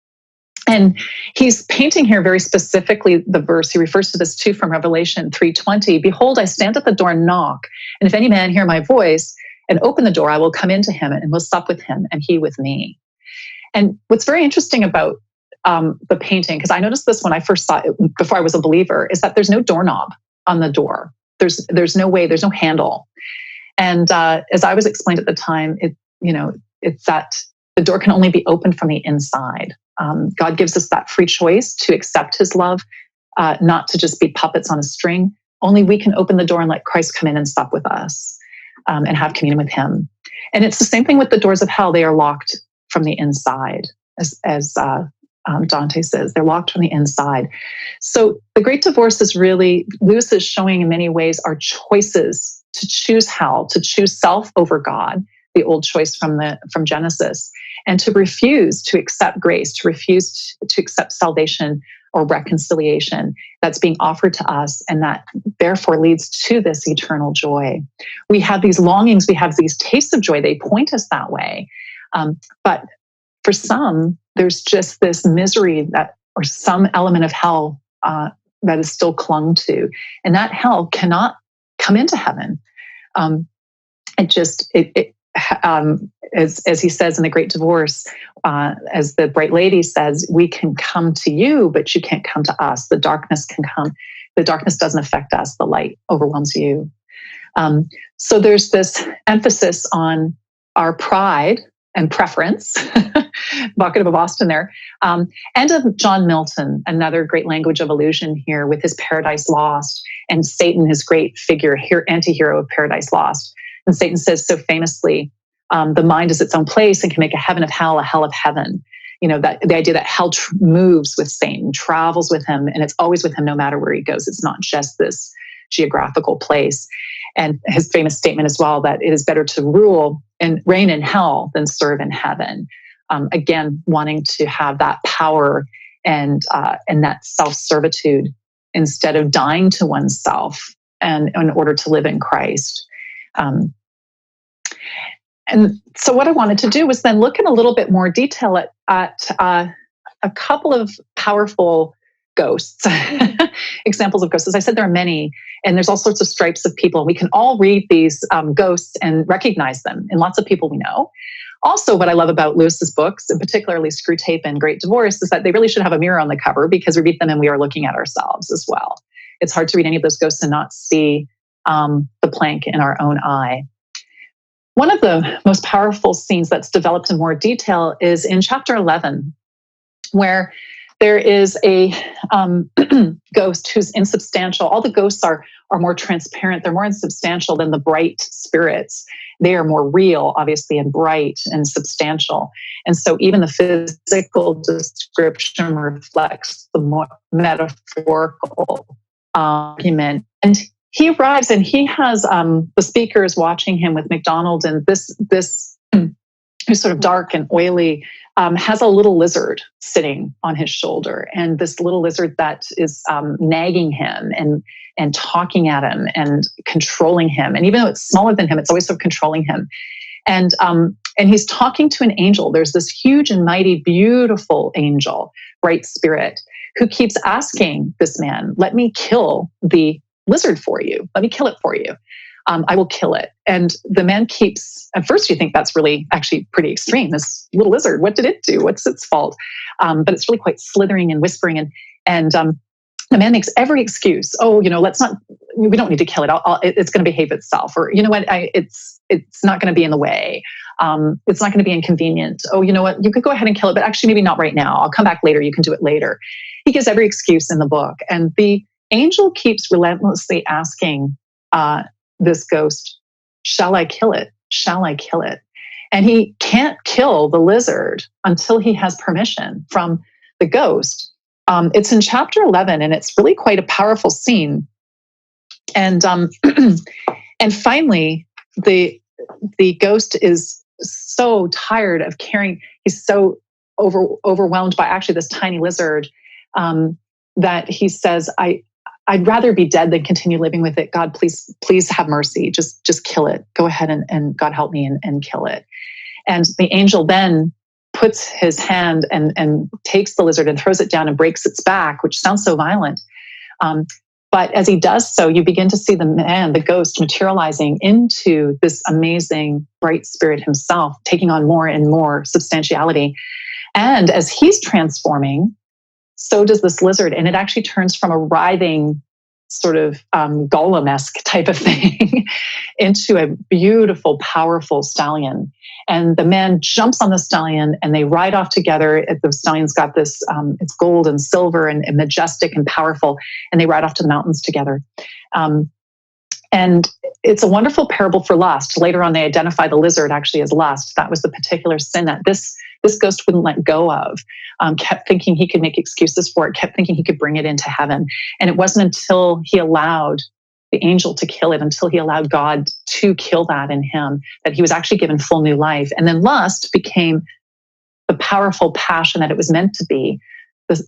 And he's painting here very specifically the verse. He refers to this too from Revelation 3:20. Behold, I stand at the door and knock. And if any man hear my voice and open the door, I will come into him and will sup with him and he with me. And what's very interesting about the painting, because I noticed this when I first saw it before I was a believer, is that there's no doorknob on the door. There's no way, there's no handle. And as I was explained at the time, it's that the door can only be opened from the inside. God gives us that free choice to accept his love, not to just be puppets on a string. Only we can open the door and let Christ come in and sup with us and have communion with him. And it's the same thing with the doors of hell. They are locked from the inside, as Dante says. They're locked from the inside. So the Great Divorce is really, Lewis is showing in many ways our choices to choose hell, to choose self over God, the old choice from Genesis, and to refuse to accept grace, to refuse to accept salvation or reconciliation that's being offered to us, and that therefore leads to this eternal joy. We have these longings, we have these tastes of joy, they point us that way. But for some, there's just this misery or some element of hell that is still clung to, and that hell cannot come into heaven. As he says in The Great Divorce, as the Bright Lady says, we can come to you, but you can't come to us. The darkness can come. The darkness doesn't affect us. The light overwhelms you. So there's this emphasis on our pride and preference, evocative of Boston there, and of John Milton, another great language of illusion here with his Paradise Lost, and Satan, his great figure, anti-hero of Paradise Lost. And Satan says so famously, the mind is its own place and can make a heaven of hell, a hell of heaven. That the idea that hell moves with Satan, travels with him, and it's always with him no matter where he goes. It's not just this geographical place. And his famous statement as well, that it is better to rule and reign in hell than serve in heaven. Again, wanting to have that power and that self-servitude instead of dying to oneself and in order to live in Christ. And so what I wanted to do was then look in a little bit more detail at a couple of powerful ghosts, examples of ghosts. As I said, there are many, and there's all sorts of stripes of people. We can all read these ghosts and recognize them in lots of people we know. Also, what I love about Lewis's books, and particularly Screwtape and Great Divorce, is that they really should have a mirror on the cover, because we read them and we are looking at ourselves as well. It's hard to read any of those ghosts and not see the plank in our own eye. One of the most powerful scenes that's developed in more detail is in chapter 11, where there is a ghost who's insubstantial. All the ghosts are more transparent. They're more insubstantial than the bright spirits. They are more real, obviously, and bright and substantial. And so even the physical description reflects the more metaphorical argument. And he arrives and he has the speakers watching him with McDonald, and this who's sort of dark and oily, has a little lizard sitting on his shoulder, and this little lizard that is nagging him and talking at him and controlling him. And even though it's smaller than him, it's always sort of controlling him. And he's talking to an angel. There's this huge and mighty, beautiful angel, bright spirit, who keeps asking this man, "Let me kill the lizard for you. Let me kill it for you. I will kill it." And the man keeps, at first you think that's really actually pretty extreme. This little lizard, what did it do? What's its fault? But it's really quite slithering and whispering. And the man makes every excuse. Oh, we don't need to kill it. It's going to behave itself. Or, you know what, it's not going to be in the way. It's not going to be inconvenient. Oh, you know what, you could go ahead and kill it, but actually maybe not right now. I'll come back later. You can do it later. He gives every excuse in the book. And the angel keeps relentlessly asking this ghost, "Shall I kill it? Shall I kill it?" And he can't kill the lizard until he has permission from the ghost. It's in chapter 11, and it's really quite a powerful scene. And finally, the ghost is so tired of carrying. He's so overwhelmed by actually this tiny lizard that he says, I'd rather be dead than continue living with it. God, please have mercy. Just kill it. Go ahead and God help me and kill it." And the angel then puts his hand and takes the lizard and throws it down and breaks its back, which sounds so violent. But as he does so, you begin to see the man, the ghost, materializing into this amazing bright spirit himself, taking on more and more substantiality. And as he's transforming, so does this lizard. And it actually turns from a writhing sort of golem-esque type of thing into a beautiful, powerful stallion. And the man jumps on the stallion and they ride off together. The stallion's got this, it's gold and silver and majestic and powerful. And they ride off to the mountains together. And it's a wonderful parable for lust. Later on, they identify the lizard actually as lust. That was the particular sin that this ghost wouldn't let go of, kept thinking he could make excuses for it, kept thinking he could bring it into heaven. And it wasn't until he allowed the angel to kill it, until he allowed God to kill that in him, that he was actually given full new life. And then lust became the powerful passion that it was meant to be.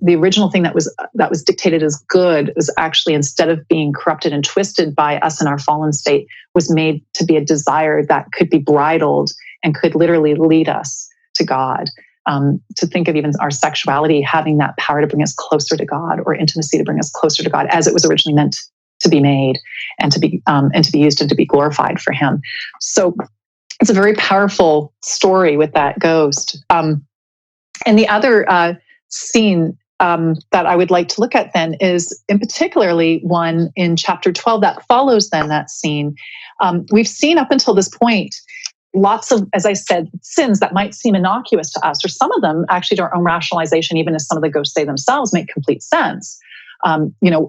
The original thing that was dictated as good was actually, instead of being corrupted and twisted by us in our fallen state, was made to be a desire that could be bridled and could literally lead us to God. To think of even our sexuality having that power to bring us closer to God, or intimacy to bring us closer to God, as it was originally meant to be made and to be used and to be glorified for Him. So it's a very powerful story with that ghost. And the other scene that I would like to look at then is, in particularly, one in chapter 12 that follows then that scene. We've seen up until this point lots of, as I said, sins that might seem innocuous to us, or some of them actually to our own rationalization, even as some of the ghosts say themselves, make complete sense.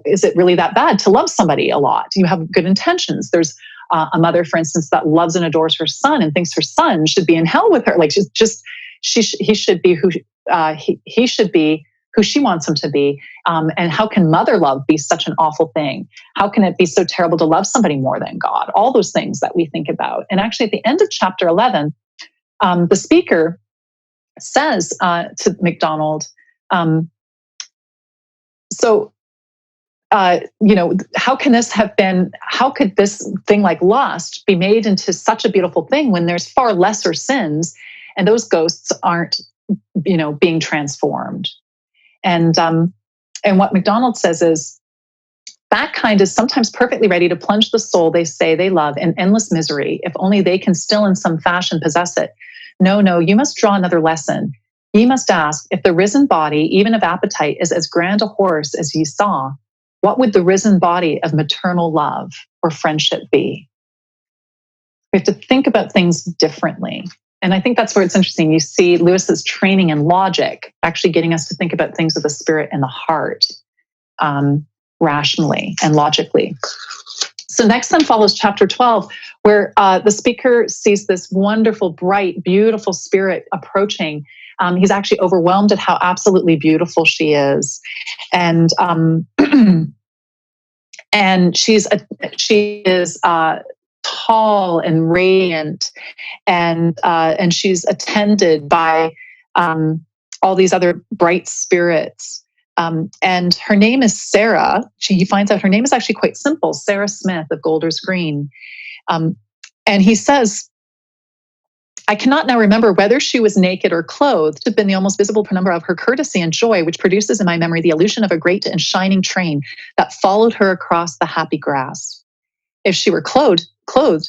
Is it really that bad to love somebody a lot? You have good intentions. There's a mother, for instance, that loves and adores her son and thinks her son should be in hell with her. Like he should be who he should be who she wants him to be. And how can mother love be such an awful thing? How can it be so terrible to love somebody more than God? All those things that we think about. And actually, at the end of chapter 11, the speaker says to MacDonald, how could this thing like lust be made into such a beautiful thing when there's far lesser sins and those ghosts aren't, being transformed? And what MacDonald says is, that kind is sometimes perfectly ready to plunge the soul they say they love in endless misery, if only they can still in some fashion possess it. No, you must draw another lesson. Ye must ask, if the risen body, even of appetite, is as grand a horse as ye saw, what would the risen body of maternal love or friendship be? We have to think about things differently. And I think that's where it's interesting. You see Lewis's training in logic, actually getting us to think about things with the spirit and the heart, rationally and logically. So next then follows chapter 12, where the speaker sees this wonderful, bright, beautiful spirit approaching. He's actually overwhelmed at how absolutely beautiful she is. And and she is tall and radiant, and she's attended by all these other bright spirits. And her name is Sarah. He finds out her name is actually quite simple, Sarah Smith of Golders Green. And he says, I cannot now remember whether she was naked or clothed, to have been the almost visible penumbra of her courtesy and joy, which produces in my memory the illusion of a great and shining train that followed her across the happy grass. If she were clothed,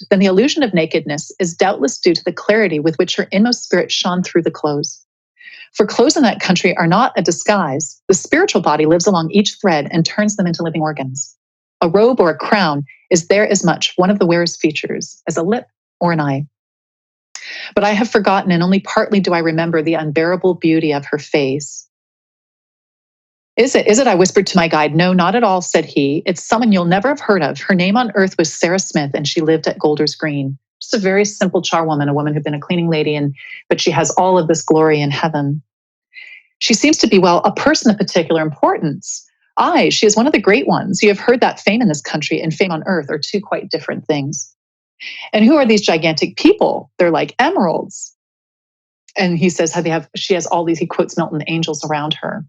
then the illusion of nakedness is doubtless due to the clarity with which her inmost spirit shone through the clothes. For clothes in that country are not a disguise. The spiritual body lives along each thread and turns them into living organs. A robe or a crown is there as much one of the wearer's features as a lip or an eye. But I have forgotten, and only partly do I remember, the unbearable beauty of her face. Is it? I whispered to my guide. No, not at all, said he. It's someone you'll never have heard of. Her name on earth was Sarah Smith, and she lived at Golders Green. Just a very simple charwoman, a woman who'd been a cleaning lady, but she has all of this glory in heaven. She seems to be, a person of particular importance. Aye, she is one of the great ones. You have heard that fame in this country and fame on earth are two quite different things. And who are these gigantic people? They're like emeralds. And he says she has all these, he quotes Milton, angels around her.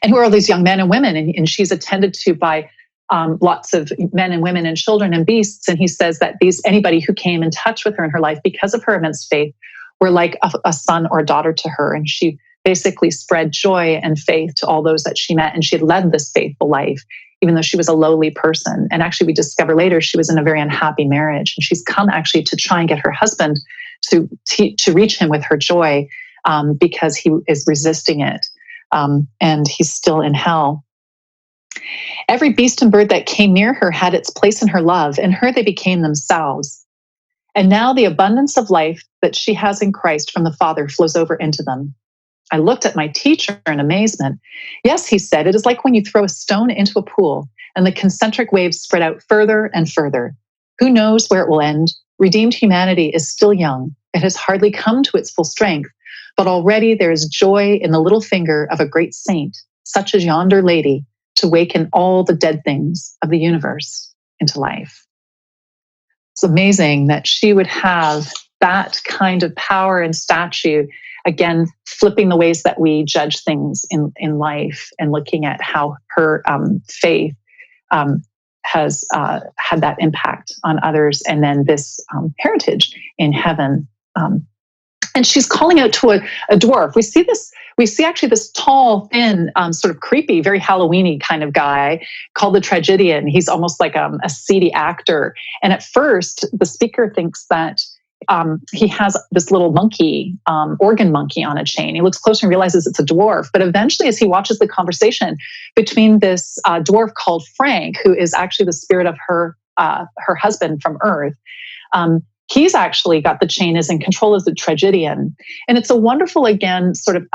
And who are these young men and women? And she's attended to by lots of men and women and children and beasts. And he says that anybody who came in touch with her in her life because of her immense faith were like a son or a daughter to her. And she basically spread joy and faith to all those that she met. And she had led this faithful life, even though she was a lowly person. And actually, we discover later she was in a very unhappy marriage. And she's come actually to try and get her husband to reach him with her joy, because he is resisting it. And he's still in hell. Every beast and bird that came near her had its place in her love. In her they became themselves. And now the abundance of life that she has in Christ from the Father flows over into them. I looked at my teacher in amazement. Yes, he said, it is like when you throw a stone into a pool and the concentric waves spread out further and further. Who knows where it will end? Redeemed humanity is still young. It has hardly come to its full strength, but already there is joy in the little finger of a great saint, such as yonder lady, to waken all the dead things of the universe into life. It's amazing that she would have that kind of power and stature, again, flipping the ways that we judge things in life and looking at how her faith has had that impact on others, and then this heritage in heaven. And she's calling out to a dwarf. We see actually this tall, thin, sort of creepy, very Halloween-y kind of guy called the tragedian. He's almost like a seedy actor. And at first, the speaker thinks that he has this little monkey, organ monkey on a chain. He looks closer and realizes it's a dwarf. But eventually, as he watches the conversation between this dwarf called Frank, who is actually the spirit of her husband from Earth, he's actually got the chain, is in control as the tragedian. And it's a wonderful, again, sort of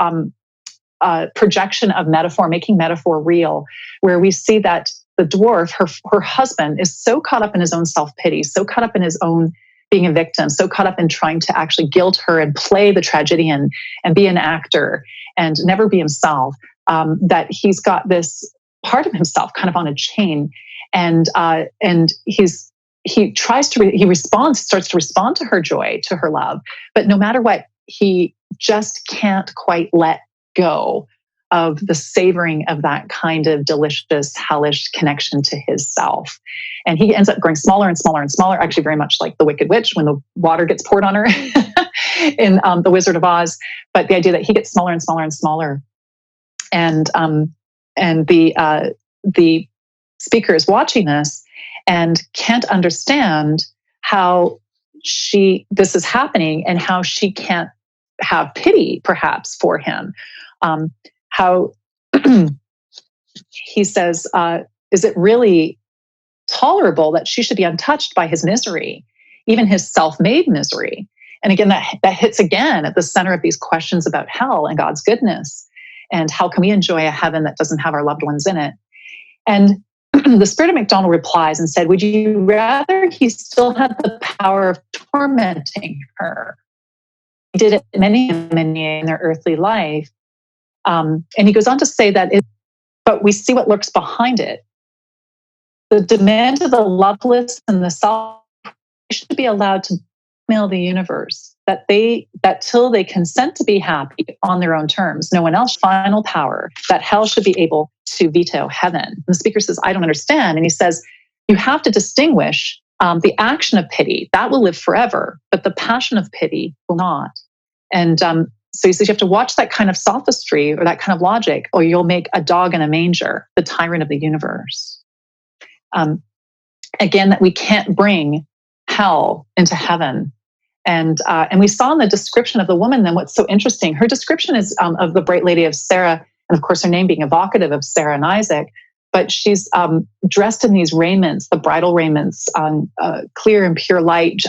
projection of metaphor, making metaphor real, where we see that the dwarf, her husband, is so caught up in his own self-pity, so caught up in his own being a victim, so caught up in trying to actually guilt her and play the tragedian and be an actor and never be himself, that he's got this part of himself kind of on a chain. And he starts to respond to her joy, to her love. But no matter what, he just can't quite let go of the savoring of that kind of delicious, hellish connection to his self. And he ends up growing smaller and smaller and smaller, actually very much like the Wicked Witch when the water gets poured on her in The Wizard of Oz. But the idea that he gets smaller and smaller and smaller. And the speaker is watching this and can't understand how this is happening and how she can't have pity, perhaps, for him. How he says, is it really tolerable that she should be untouched by his misery, even his self-made misery? And again, that hits again at the center of these questions about hell and God's goodness, and how can we enjoy a heaven that doesn't have our loved ones in it? And the spirit of MacDonald replies and said, would you rather he still had the power of tormenting her? He did it many in their earthly life. And he goes on to say that, but we see what lurks behind it. The demand of the loveless and the self should be allowed to mail the universe, that till they consent to be happy on their own terms, no one else final power, that hell should be able to veto heaven. And the speaker says, I don't understand. And he says, you have to distinguish the action of pity, that will live forever, but the passion of pity will not. And so he says, you have to watch that kind of sophistry or that kind of logic, or you'll make a dog in a manger, the tyrant of the universe. Again, that we can't bring hell into heaven. And we saw in the description of the woman, then what's so interesting, her description is of the bright lady of Sarah, and of course her name being evocative of Sarah and Isaac, but she's dressed in these raiments, the bridal raiments, clear and pure light,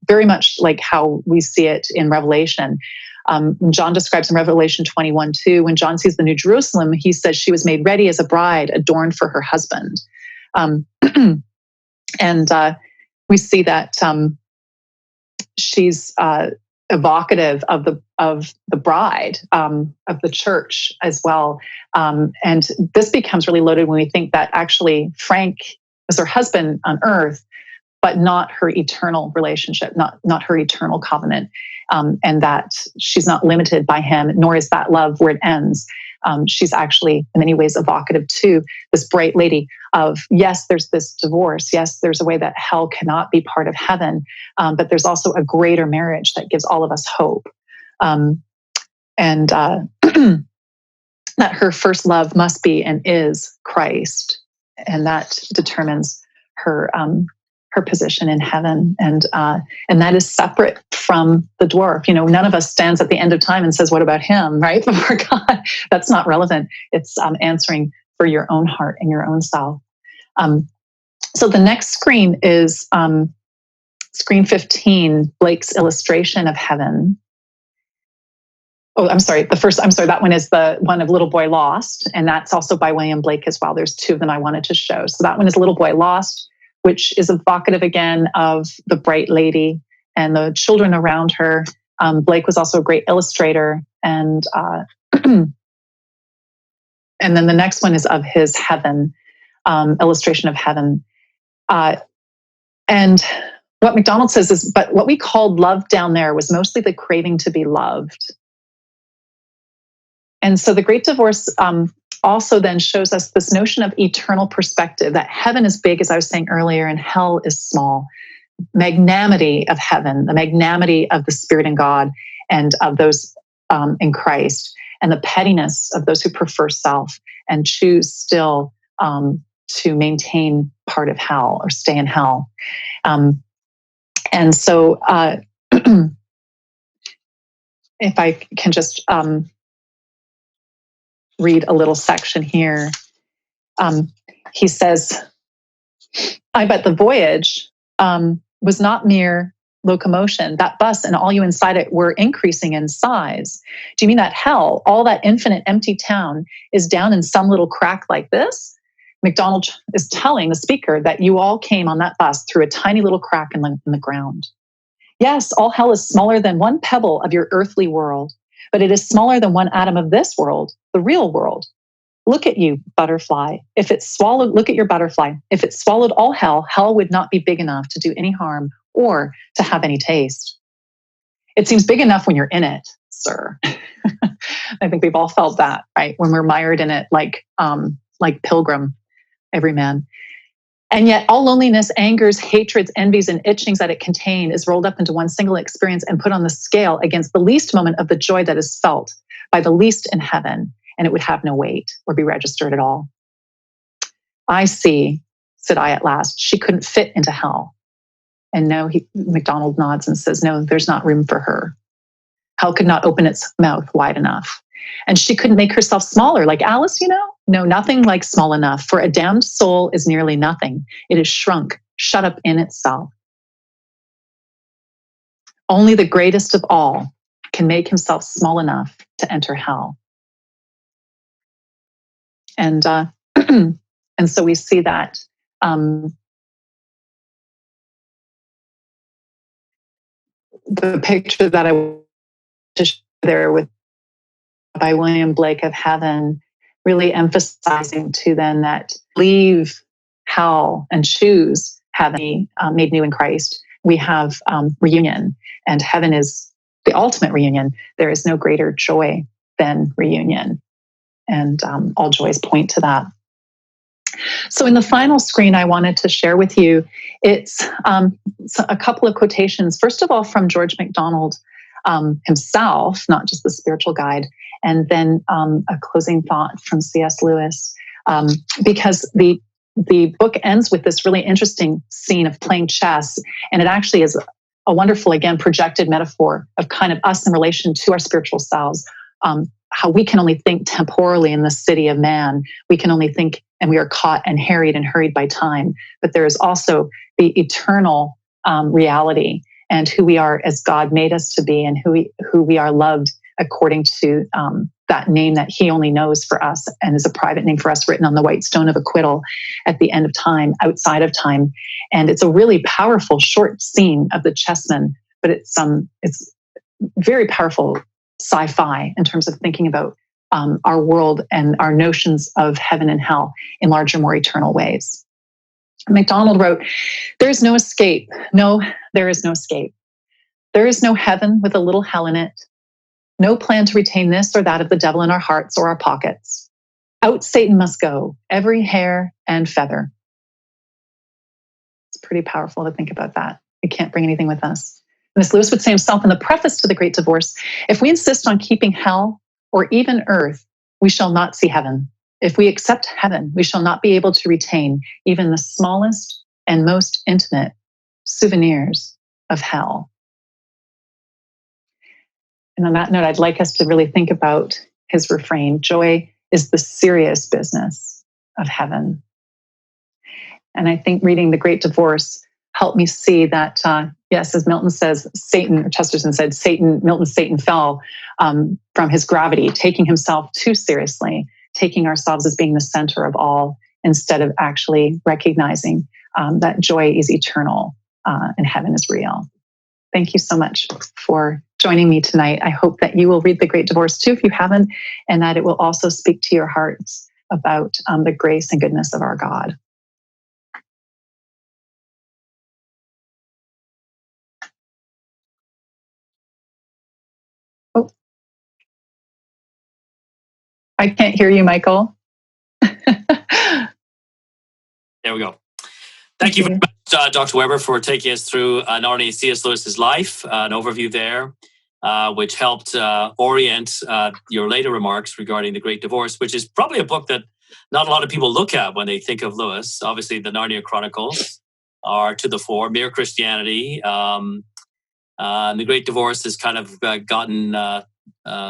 very much like how we see it in Revelation. John describes in Revelation 21:2, when John sees the New Jerusalem, he says she was made ready as a bride, adorned for her husband. And we see that she's evocative of the bride, of the church as well. And this becomes really loaded when we think that actually Frank is her husband on earth, but not her eternal relationship, not her eternal covenant, and that she's not limited by him, nor is that love where it ends. She's actually in many ways evocative to this bright lady of, yes, there's this divorce. Yes, there's a way that hell cannot be part of heaven, but there's also a greater marriage that gives all of us hope. and that her first love must be and is Christ, and that determines her position in heaven, and that is separate from the dwarf. None of us stands at the end of time and says, "What about him?" Right before God. That's not relevant. It's answering for your own heart and your own self. So the next screen is screen 15, Blake's illustration of heaven. Oh, I'm sorry. That one is the one of Little Boy Lost. And that's also by William Blake as well. There's two of them I wanted to show. So that one is Little Boy Lost, which is evocative again of the bright lady and the children around her. Blake was also a great illustrator. And and then the next one is of his heaven, illustration of heaven. And what MacDonald says is, but what we called love down there was mostly the craving to be loved. And so the Great Divorce also then shows us this notion of eternal perspective, that heaven is big, as I was saying earlier, and hell is small. Magnanimity of heaven, the magnanimity of the Spirit in God and of those in Christ, and the pettiness of those who prefer self and choose still to maintain part of hell or stay in hell. And so if I can just read a little section here. He says, I bet the voyage was not mere locomotion. That bus and all you inside it were increasing in size. Do you mean that hell, all that infinite empty town, is down in some little crack like this? MacDonald is telling the speaker that you all came on that bus through a tiny little crack in the ground. Yes, all hell is smaller than one pebble of your earthly world, but it is smaller than one atom of this world, the real world. Look at you, butterfly. Look at your butterfly. If it swallowed all hell, hell would not be big enough to do any harm or to have any taste. It seems big enough when you're in it, sir. I think we've all felt that, right? When we're mired in it like Pilgrim, every man. And yet all loneliness, angers, hatreds, envies, and itchings that it contains is rolled up into one single experience and put on the scale against the least moment of the joy that is felt by the least in heaven, and it would have no weight or be registered at all. I see, said I at last, she couldn't fit into hell. And no, MacDonald nods and says, no, there's not room for her. Hell could not open its mouth wide enough. And she couldn't make herself smaller like Alice, No, nothing like small enough, for a damned soul is nearly nothing. It is shrunk, shut up in itself. Only the greatest of all can make himself small enough to enter hell. And and so we see that the picture that I just there with by William Blake of heaven, really emphasizing to them that leave hell and choose heaven, made new in Christ. We have reunion, and heaven is the ultimate reunion. There is no greater joy than reunion, and all joys point to that. So in the final screen, I wanted to share with you, it's a couple of quotations. First of all, from George MacDonald himself, not just the spiritual guide, and then a closing thought from C.S. Lewis, because the book ends with this really interesting scene of playing chess, and it actually is a wonderful, again, projected metaphor of kind of us in relation to our spiritual selves, how we can only think temporally in the city of man. We can only think, and we are caught and harried and hurried by time. But there is also the eternal reality and who we are as God made us to be, and who we are loved according to that name that he only knows for us, and is a private name for us, written on the white stone of acquittal at the end of time, outside of time. And it's a really powerful short scene of the chessman, but it's very powerful sci-fi in terms of thinking about our world and our notions of heaven and hell in larger, more eternal ways. MacDonald wrote, "There is no escape. No, there is no escape. There is no heaven with a little hell in it. No plan to retain this or that of the devil in our hearts or our pockets. Out Satan must go, every hair and feather." It's pretty powerful to think about that. We can't bring anything with us. And as Lewis would say himself in the preface to The Great Divorce, if we insist on keeping hell or even earth, we shall not see heaven. If we accept heaven, we shall not be able to retain even the smallest and most intimate souvenirs of hell. And on that note, I'd like us to really think about his refrain: joy is the serious business of heaven. And I think reading The Great Divorce helped me see that, yes, as Milton says, Satan, or Chesterton said, Satan fell from his gravity, taking himself too seriously, taking ourselves as being the center of all, instead of actually recognizing that joy is eternal and heaven is real. Thank you so much for joining me tonight. I hope that you will read The Great Divorce too, if you haven't, and that it will also speak to your hearts about the grace and goodness of our God. Oh, I can't hear you, Michael. There we go. Thank you very much, Dr. Weber, for taking us through not only C.S. Lewis's life, an overview there, which helped orient your later remarks regarding The Great Divorce, which is probably a book that not a lot of people look at when they think of Lewis. Obviously, the Narnia Chronicles are to the fore, Mere Christianity. The Great Divorce has kind of gotten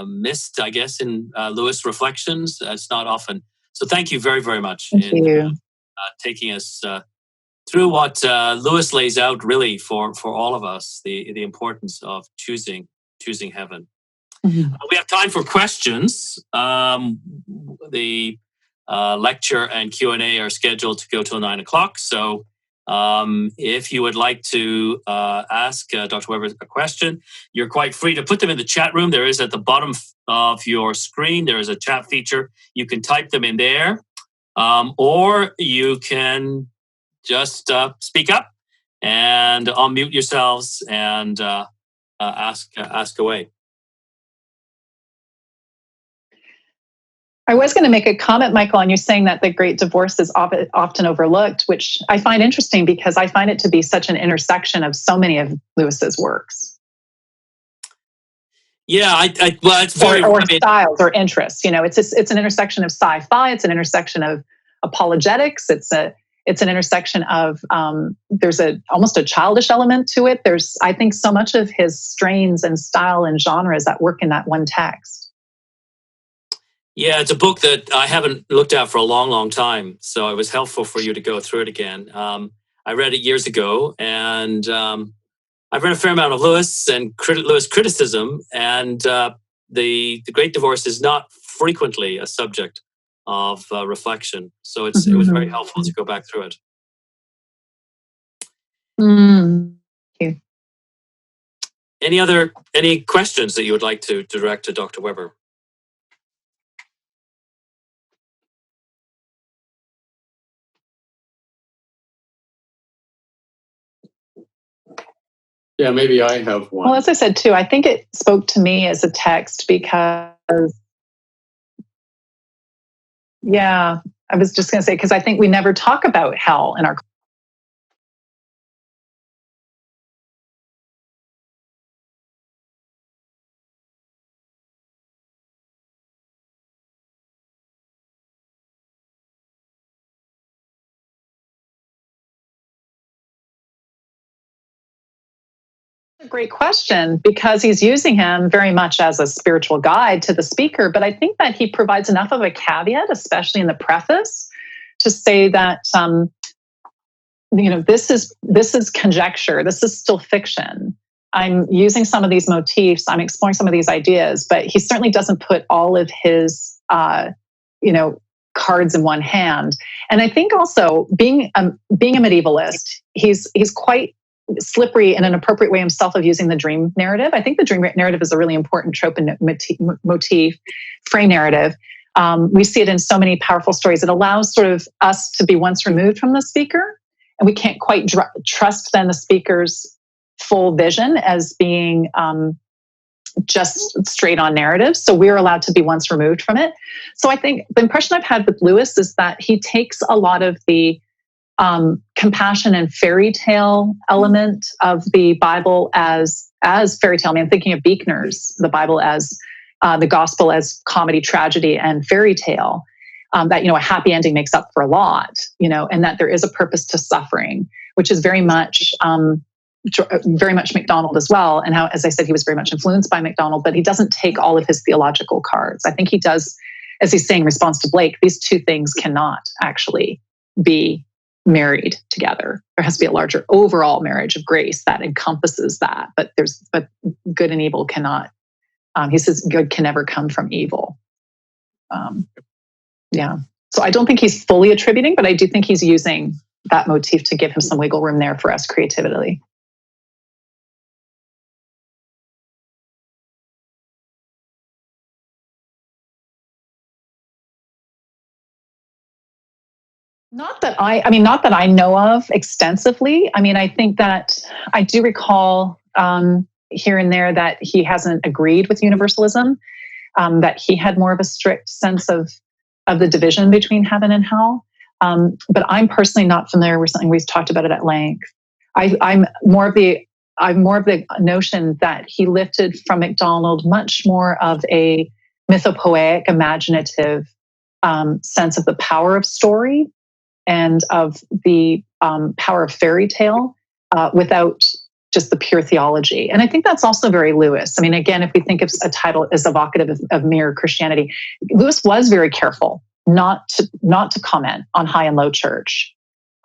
missed, I guess, in Lewis reflections. It's not often. So thank you very, very much in taking us through what Lewis lays out, really, for all of us, the importance of choosing heaven. Mm-hmm. We have time for questions. The lecture and Q&A are scheduled to go till 9 o'clock. So if you would like to ask Dr. Weber a question, you're quite free to put them in the chat room. There is at the bottom of your screen, there is a chat feature. You can type them in there, or you can just speak up and unmute yourselves and ask away. I was going to make a comment, Michael, on you saying that The Great Divorce is often overlooked, which I find interesting because I find it to be such an intersection of so many of Lewis's works. Yeah, well, it's very or styles or interests. You know, it's an intersection of sci-fi. It's an intersection of apologetics. It's an intersection of there's almost a childish element to it. There's, I think, so much of his strains and style and genres that work in that one text. Yeah, it's a book that I haven't looked at for a long, long time. So it was helpful for you to go through it again. I read it years ago, and I've read a fair amount of Lewis and Lewis criticism, and the Great Divorce is not frequently a subject of reflection. So it was very helpful to go back through it. Thank you. Any questions that you would like to direct to Dr. Weber? Yeah, maybe I have one. Well, as I said too, I think it spoke to me as a text because, yeah, I was just going to say, because I think we never talk about hell in our Great question, because he's using him very much as a spiritual guide to the speaker. But I think that he provides enough of a caveat, especially in the preface, to say that this is conjecture. This is still fiction. I'm using some of these motifs. I'm exploring some of these ideas, but he certainly doesn't put all of his cards in one hand. And I think also being a medievalist, he's quite slippery in an appropriate way himself of using the dream narrative. I think the dream narrative is a really important trope and motif, frame narrative. We see it in so many powerful stories. It allows sort of us to be once removed from the speaker, and we can't quite trust then the speaker's full vision as being just straight on narrative. So we're allowed to be once removed from it. So I think the impression I've had with Lewis is that he takes a lot of the compassion and fairy tale element of the Bible as fairy tale. I mean, I'm thinking of Buechner's, the Bible as the gospel as comedy, tragedy, and fairy tale. That, a happy ending makes up for a lot, and that there is a purpose to suffering, which is very much MacDonald as well. And how, as I said, he was very much influenced by MacDonald, but he doesn't take all of his theological cards. I think he does, as he's saying in response to Blake, these two things cannot actually be married together. There has to be a larger overall marriage of grace that encompasses that. But good and evil cannot. He says good can never come from evil. Yeah. So I don't think he's fully attributing, but I do think he's using that motif to give him some wiggle room there for us creatively. Not that I know of extensively. I mean, I think that I do recall here and there that he hasn't agreed with universalism, that he had more of a strict sense of the division between heaven and hell. But I'm personally not familiar with something. We've talked about it at length. I'm more of the notion that he lifted from MacDonald much more of a mythopoeic, imaginative sense of the power of story and of the power of fairy tale without just the pure theology. And I think that's also very Lewis. I mean, again, if we think of a title as evocative of mere Christianity, Lewis was very careful not to comment on high and low church,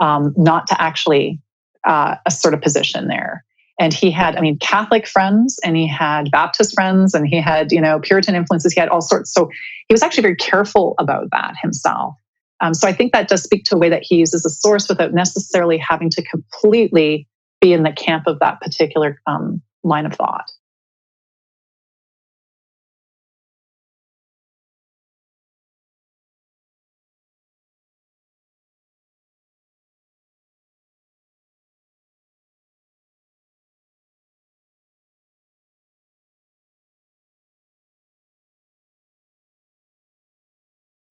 not to actually assert a position there. And he had, Catholic friends, and he had Baptist friends, and he had, Puritan influences. He had all sorts. So he was actually very careful about that himself. So I think that does speak to a way that he uses a source without necessarily having to completely be in the camp of that particular line of thought.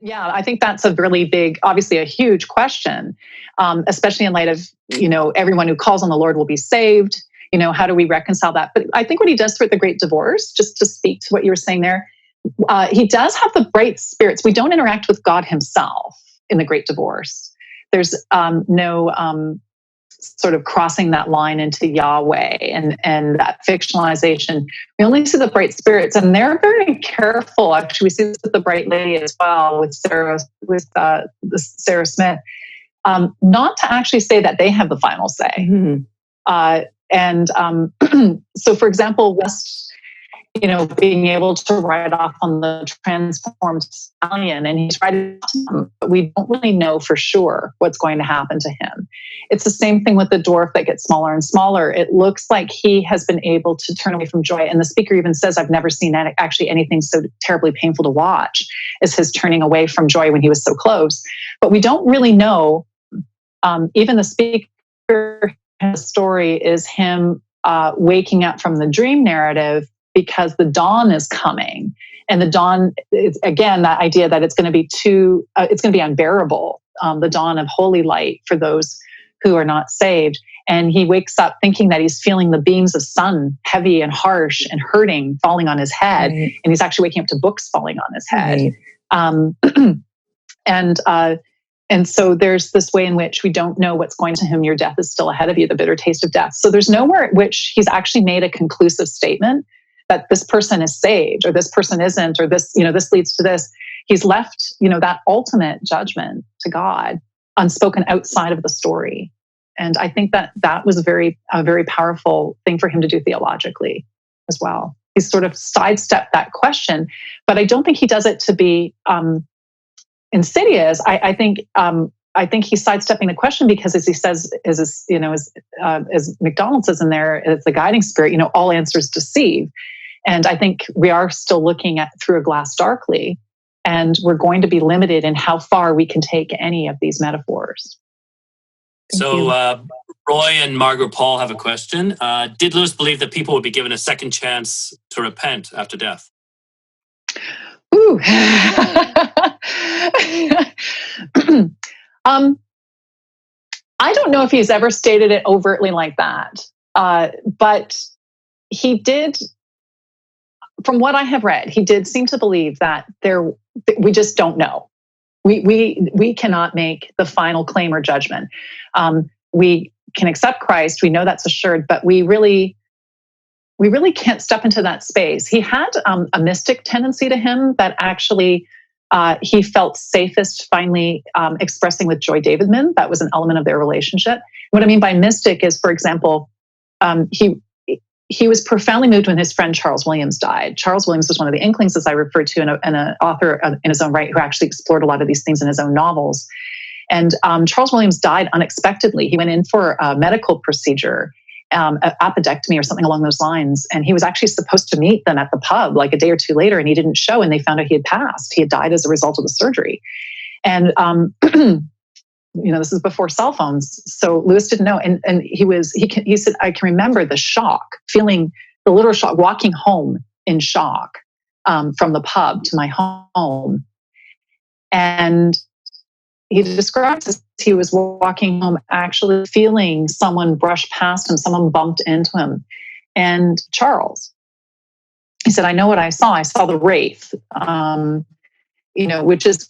Yeah, I think that's a really big, obviously a huge question, especially in light of, everyone who calls on the Lord will be saved. How do we reconcile that? But I think what he does through the Great Divorce, just to speak to what you were saying there, he does have the bright spirits. We don't interact with God himself in the Great Divorce. There's no sort of crossing that line into Yahweh and that fictionalization. We only see the bright spirits, and they're very careful. Actually, we see this with the Bright Lady as well, with Sarah Smith, not to actually say that they have the final say. Mm-hmm. So, for example, West, being able to ride off on the transformed stallion, and he's riding off to them, but we don't really know for sure what's going to happen to him. It's the same thing with the dwarf that gets smaller and smaller. It looks like he has been able to turn away from joy. And the speaker even says, I've never seen actually anything so terribly painful to watch as his turning away from joy when he was so close. But we don't really know. Even the speaker, his story is him waking up from the dream narrative, because the dawn is coming. And the dawn is, again, that idea that it's going to be it's going to be unbearable, the dawn of holy light for those who are not saved. And he wakes up thinking that he's feeling the beams of sun, heavy and harsh and hurting, falling on his head. Right. And he's actually waking up to books falling on his head. Right. And so there's this way in which we don't know what's going to him. Your death is still ahead of you, the bitter taste of death. So there's nowhere at which he's actually made a conclusive statement that this person is saved or this person isn't, or this, this leads to this. He's left, that ultimate judgment to God unspoken outside of the story. And I think that was a very powerful thing for him to do theologically as well. He's sort of sidestepped that question, but I don't think he does it to be insidious. I think he's sidestepping the question because, as he says, as MacDonald says in there, as the guiding spirit, all answers deceive. And I think we are still looking at through a glass darkly, and we're going to be limited in how far we can take any of these metaphors. So Roy and Margaret Paul have a question. Did Lewis believe that people would be given a second chance to repent after death? Ooh. I don't know if he's ever stated it overtly like that, but he did, from what I have read, he did seem to believe that we just don't know. We cannot make the final claim or judgment. We can accept Christ. We know that's assured, but we really can't step into that space. He had a mystic tendency to him that actually he felt safest finally expressing with Joy Davidman. That was an element of their relationship. What I mean by mystic is, for example, he was profoundly moved when his friend Charles Williams died. Charles Williams was one of the Inklings, as I referred to, and an author in his own right who actually explored a lot of these things in his own novels. And Charles Williams died unexpectedly. He went in for a medical procedure, an appendectomy or something along those lines. And he was actually supposed to meet them at the pub like a day or two later, and he didn't show, and they found out he had passed. He had died as a result of the surgery. And this is before cell phones, so Lewis didn't know. And he said, I can remember the shock, feeling the literal shock, walking home in shock from the pub to my home. And he describes as he was walking home, actually feeling someone brush past him, someone bumped into him. And Charles, he said, I know what I saw. I saw the wraith, which is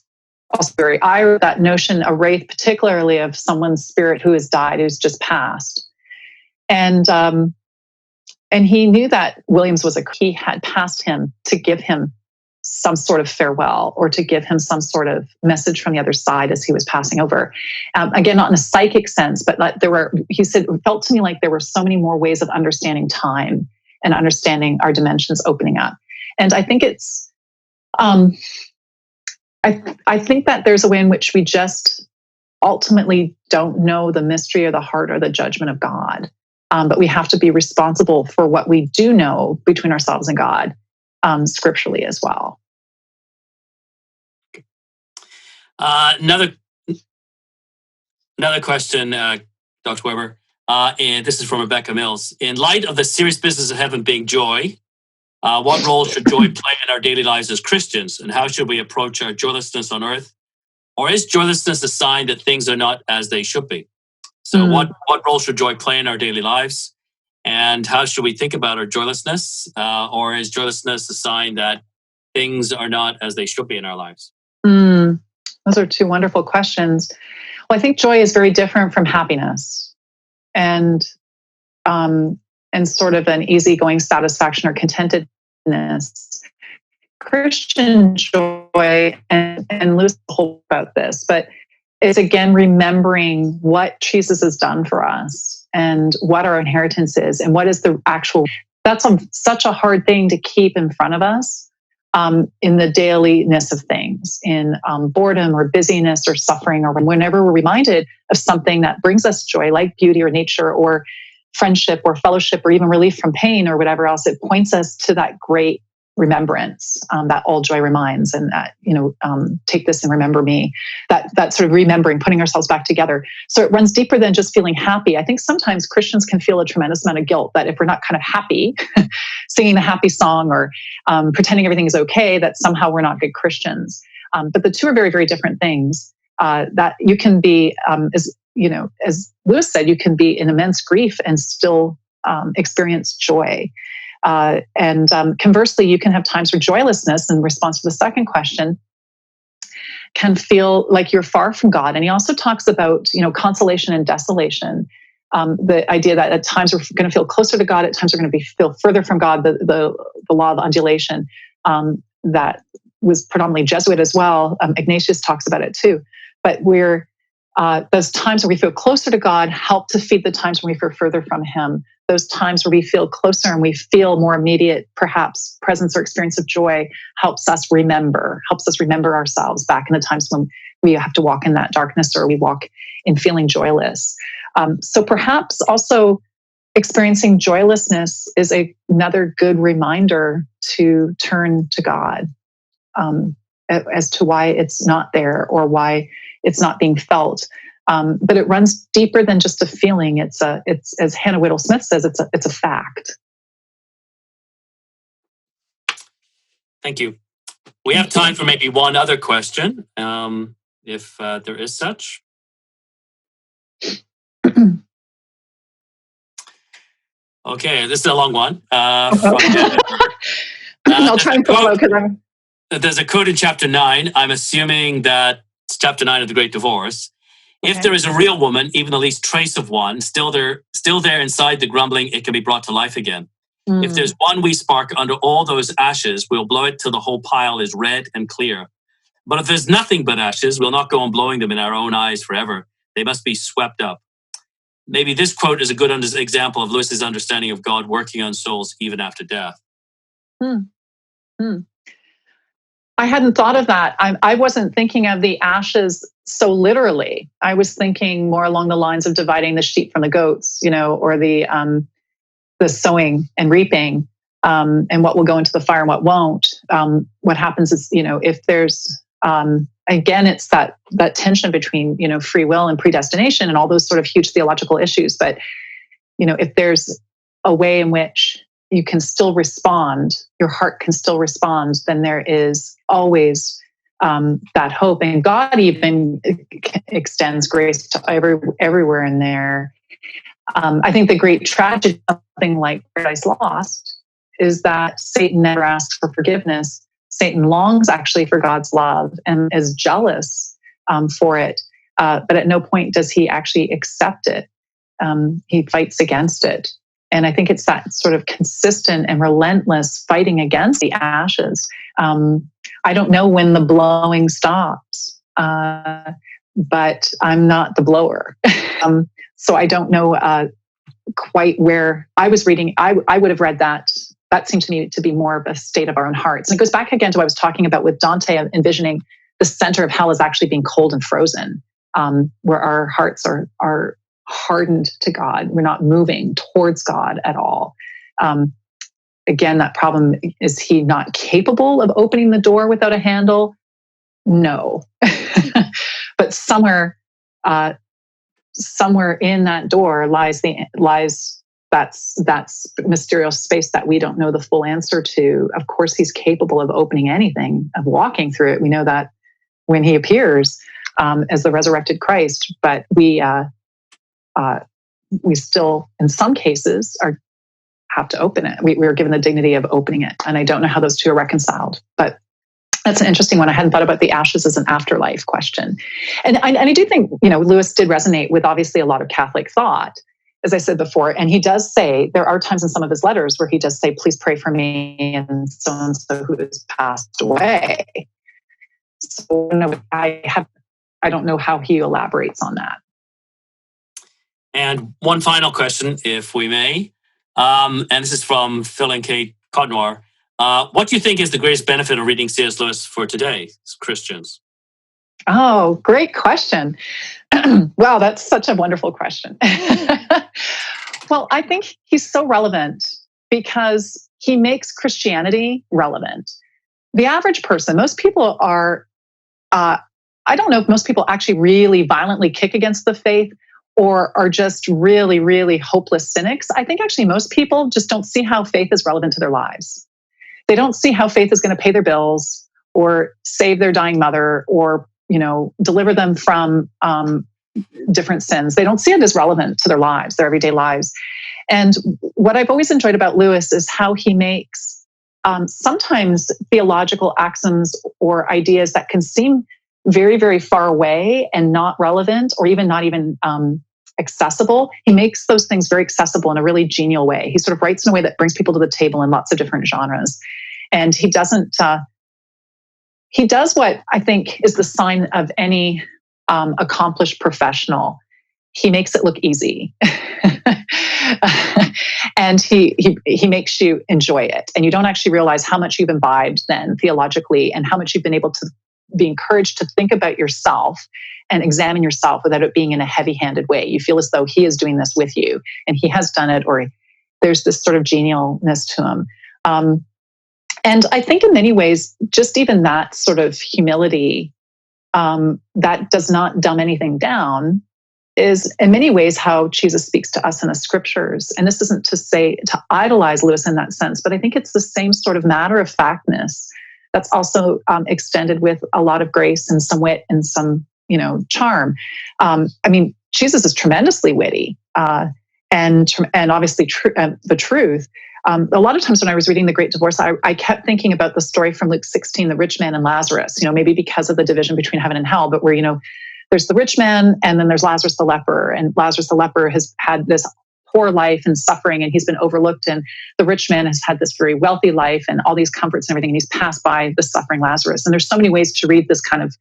also very Irish, that notion, a wraith, particularly of someone's spirit who has died, who's just passed. And he knew that Williams he had passed him to give him some sort of farewell or to give him some sort of message from the other side as he was passing over. Again, not in a psychic sense, but he said, it felt to me like there were so many more ways of understanding time and understanding our dimensions opening up. And I think it's, I think that there's a way in which we just ultimately don't know the mystery or the heart or the judgment of God. But we have to be responsible for what we do know between ourselves and God, scripturally as well. Another question, Dr. Weber, and this is from Rebecca Mills. In light of the serious business of heaven being joy, what role should joy play in our daily lives as Christians, and how should we approach our joylessness on earth? Or is joylessness a sign that things are not as they should be? So what role should joy play in our daily lives? And how should we think about our joylessness? Or is joylessness a sign that things are not as they should be in our lives? Those are two wonderful questions. Well, I think joy is very different from happiness and sort of an easygoing satisfaction or contentedness. Christian joy, and Lewis whole about this, but it's again remembering what Jesus has done for us and what our inheritance is and what is the actual. That's such a hard thing to keep in front of us in the dailiness of things, in boredom or busyness or suffering, or whenever we're reminded of something that brings us joy, like beauty or nature or friendship or fellowship or even relief from pain or whatever else. It points us to that great remembrance that all joy reminds, and that, take this and remember me, that sort of remembering, putting ourselves back together. So it runs deeper than just feeling happy. I think sometimes Christians can feel a tremendous amount of guilt that if we're not kind of happy, singing the happy song or pretending everything is okay, that somehow we're not good Christians. But the two are very, very different things. That you can be, as Lewis said, you can be in immense grief and still experience joy. And conversely, you can have times where joylessness, in response to the second question, can feel like you're far from God. And he also talks about, consolation and desolation. The idea that at times we're going to feel closer to God, at times we're going to feel further from God. The law of undulation that was predominantly Jesuit as well. Ignatius talks about it too. But those times where we feel closer to God help to feed the times when we feel further from Him. Those times where we feel closer and we feel more immediate, perhaps, presence or experience of joy helps us remember ourselves back in the times when we have to walk in that darkness or we walk in feeling joyless. So perhaps also experiencing joylessness is another good reminder to turn to God as to why it's not there or why it's not being felt. But it runs deeper than just a feeling. It's as Hannah Whittle-Smith says, it's a fact. Thank you. We have time for maybe one other question, if there is such. Okay, this is a long one. I'll try and follow because I'm. There's a quote in chapter 9. I'm assuming that it's chapter 9 of the Great Divorce. If there is a real woman, even the least trace of one, still there inside the grumbling, it can be brought to life again. If there's one wee spark under all those ashes, we'll blow it till the whole pile is red and clear. But if there's nothing but ashes, we'll not go on blowing them in our own eyes forever. They must be swept up. Maybe this quote is a good example of Lewis's understanding of God working on souls even after death. I hadn't thought of that. I wasn't thinking of the ashes so literally. I was thinking more along the lines of dividing the sheep from the goats, or the sowing and reaping, and what will go into the fire and what won't. What happens is, if there's again, it's that tension between free will and predestination and all those sort of huge theological issues. But if there's a way in which you can still respond, your heart can still respond, then there is always that hope. And God even extends grace to everywhere in there. I think the great tragedy of something like Paradise Lost is that Satan never asks for forgiveness. Satan longs actually for God's love and is jealous for it. But at no point does he actually accept it. He fights against it. And I think it's that sort of consistent and relentless fighting against the ashes. I don't know when the blowing stops, but I'm not the blower. So I don't know quite where I was reading. I would have read that. That seemed to me to be more of a state of our own hearts. And it goes back again to what I was talking about with Dante, envisioning the center of hell as actually being cold and frozen, where our hearts are hardened to God. We're not moving towards God at all. Again, that problem, is he not capable of opening the door without a handle? No. But somewhere in that door lies that's mysterious space that we don't know the full answer to. Of course, he's capable of opening anything, of walking through it. We know that when he appears as the resurrected Christ, but we still, in some cases, have to open it. We are given the dignity of opening it. And I don't know how those two are reconciled, but that's an interesting one. I hadn't thought about the ashes as an afterlife question. And I do think, Lewis did resonate with obviously a lot of Catholic thought, as I said before. And he does say, there are times in some of his letters where he does say, please pray for me and so who has passed away. So I don't know how he elaborates on that. And one final question, if we may. And this is from Phil and Kate Codnoir. What do you think is the greatest benefit of reading C.S. Lewis for today as Christians? Oh, great question. Wow, that's such a wonderful question. Well, I think he's so relevant because he makes Christianity relevant. The average person, most people are, I don't know if most people actually really violently kick against the faith or are just really, really hopeless cynics. I think actually most people just don't see how faith is relevant to their lives. They don't see how faith is going to pay their bills or save their dying mother or, deliver them from different sins. They don't see it as relevant to their lives, their everyday lives. And what I've always enjoyed about Lewis is how he makes sometimes theological axioms or ideas that can seem very, very far away and not relevant or even not even accessible. He makes those things very accessible in a really genial way. He sort of writes in a way that brings people to the table in lots of different genres. And he doesn't, he does what I think is the sign of any accomplished professional. He makes it look easy. And he makes you enjoy it. And you don't actually realize how much you've imbibed then theologically and how much you've been able to be encouraged to think about yourself and examine yourself without it being in a heavy-handed way. You feel as though he is doing this with you and he has done it, or there's this sort of genialness to him. And I think in many ways, just even that sort of humility that does not dumb anything down is in many ways how Jesus speaks to us in the scriptures. And this isn't to say to idolize Lewis in that sense, but I think it's the same sort of matter of factness that's also extended with a lot of grace and some wit and some, charm. Jesus is tremendously witty and obviously the truth. A lot of times when I was reading The Great Divorce, I kept thinking about the story from Luke 16, the rich man and Lazarus, maybe because of the division between heaven and hell, but where, there's the rich man and then there's Lazarus the leper. And Lazarus the leper has had this poor life and suffering, and he's been overlooked. And the rich man has had this very wealthy life and all these comforts and everything. And he's passed by the suffering Lazarus. And there's so many ways to read this kind of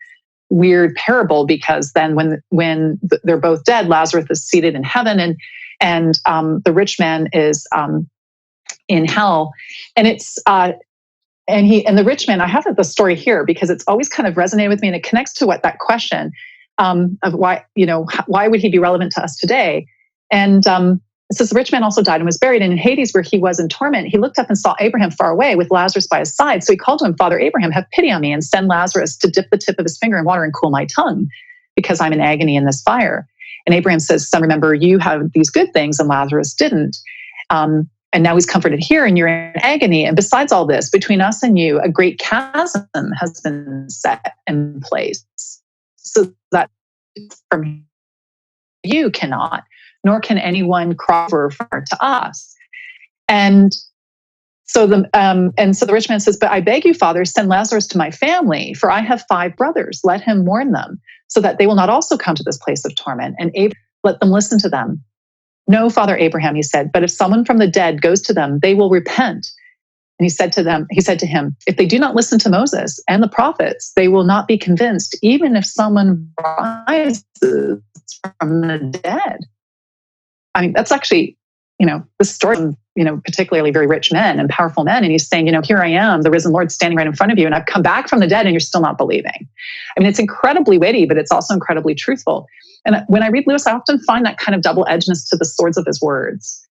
weird parable, because then when they're both dead, Lazarus is seated in heaven and the rich man is in hell. And it's and the rich man, I have the story here because it's always kind of resonated with me, and it connects to that question of why would he be relevant to us today? And it says the rich man also died and was buried. And in Hades, where he was in torment, he looked up and saw Abraham far away with Lazarus by his side. So he called to him, Father Abraham, have pity on me and send Lazarus to dip the tip of his finger in water and cool my tongue, because I'm in agony in this fire. And Abraham says, son, remember, you have these good things and Lazarus didn't. And now he's comforted here and you're in agony. And besides all this, between us and you, a great chasm has been set in place, so that from you cannot, nor can anyone cross over to us. And so the rich man says, but I beg you, Father, send Lazarus to my family, for I have 5 brothers. Let him warn them, so that they will not also come to this place of torment. And let them listen to them. No, Father Abraham, he said, but if someone from the dead goes to them, they will repent. And he said to him, if they do not listen to Moses and the prophets, they will not be convinced, even if someone rises from the dead. I mean, that's actually, the story of, particularly very rich men and powerful men. And he's saying, here I am, the risen Lord standing right in front of you, and I've come back from the dead and you're still not believing. I mean, it's incredibly witty, but it's also incredibly truthful. And when I read Lewis, I often find that kind of double-edgedness to the swords of his words.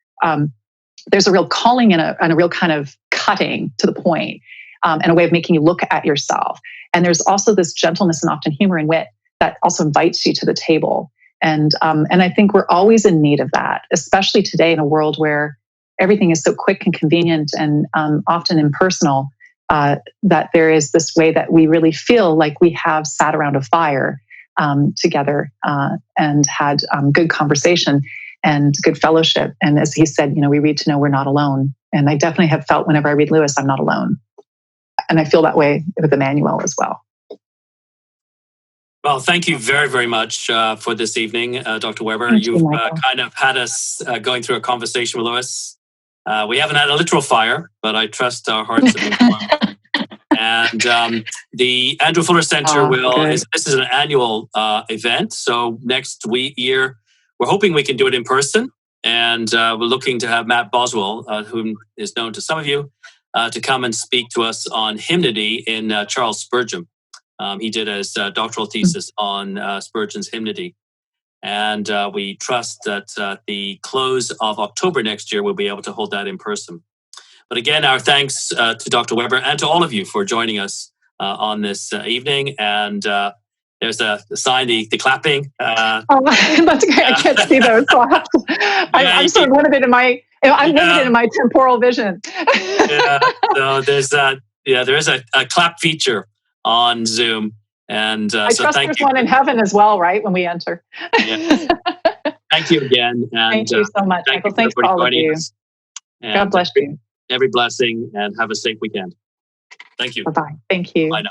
There's a real calling and a real kind of cutting to the point, and a way of making you look at yourself. And there's also this gentleness and often humor and wit that also invites you to the table. And I think we're always in need of that, especially today in a world where everything is so quick and convenient and often impersonal, that there is this way that we really feel like we have sat around a fire together and had good conversation and good fellowship. And as he said, we read to know we're not alone. And I definitely have felt whenever I read Lewis, I'm not alone. And I feel that way with Emmanuel as well. Well, thank you very, very much for this evening, Dr. Weber. You've kind of had us going through a conversation with Lewis. We haven't had a literal fire, but I trust our hearts have been warm. And the Andrew Fuller Center this is an annual event. So next year, we're hoping we can do it in person. And we're looking to have Matt Boswell, who is known to some of you, to come and speak to us on hymnody in Charles Spurgeon. He did his doctoral thesis on Spurgeon's hymnody. And we trust that at the close of October next year, we'll be able to hold that in person. But again, our thanks to Dr. Weber and to all of you for joining us on this evening. And there's a sign, the clapping. That's great. I can't see those. So I'm sort of limited in my limited in my temporal vision. So there is a clap feature on Zoom. And I trust there's one in heaven as well, right? When we enter. Yes. Thank you again. And, thank you so much, Michael. Thanks for all of you. God bless you. Every blessing, and have a safe weekend. Thank you. Bye-bye. Thank you. Bye now.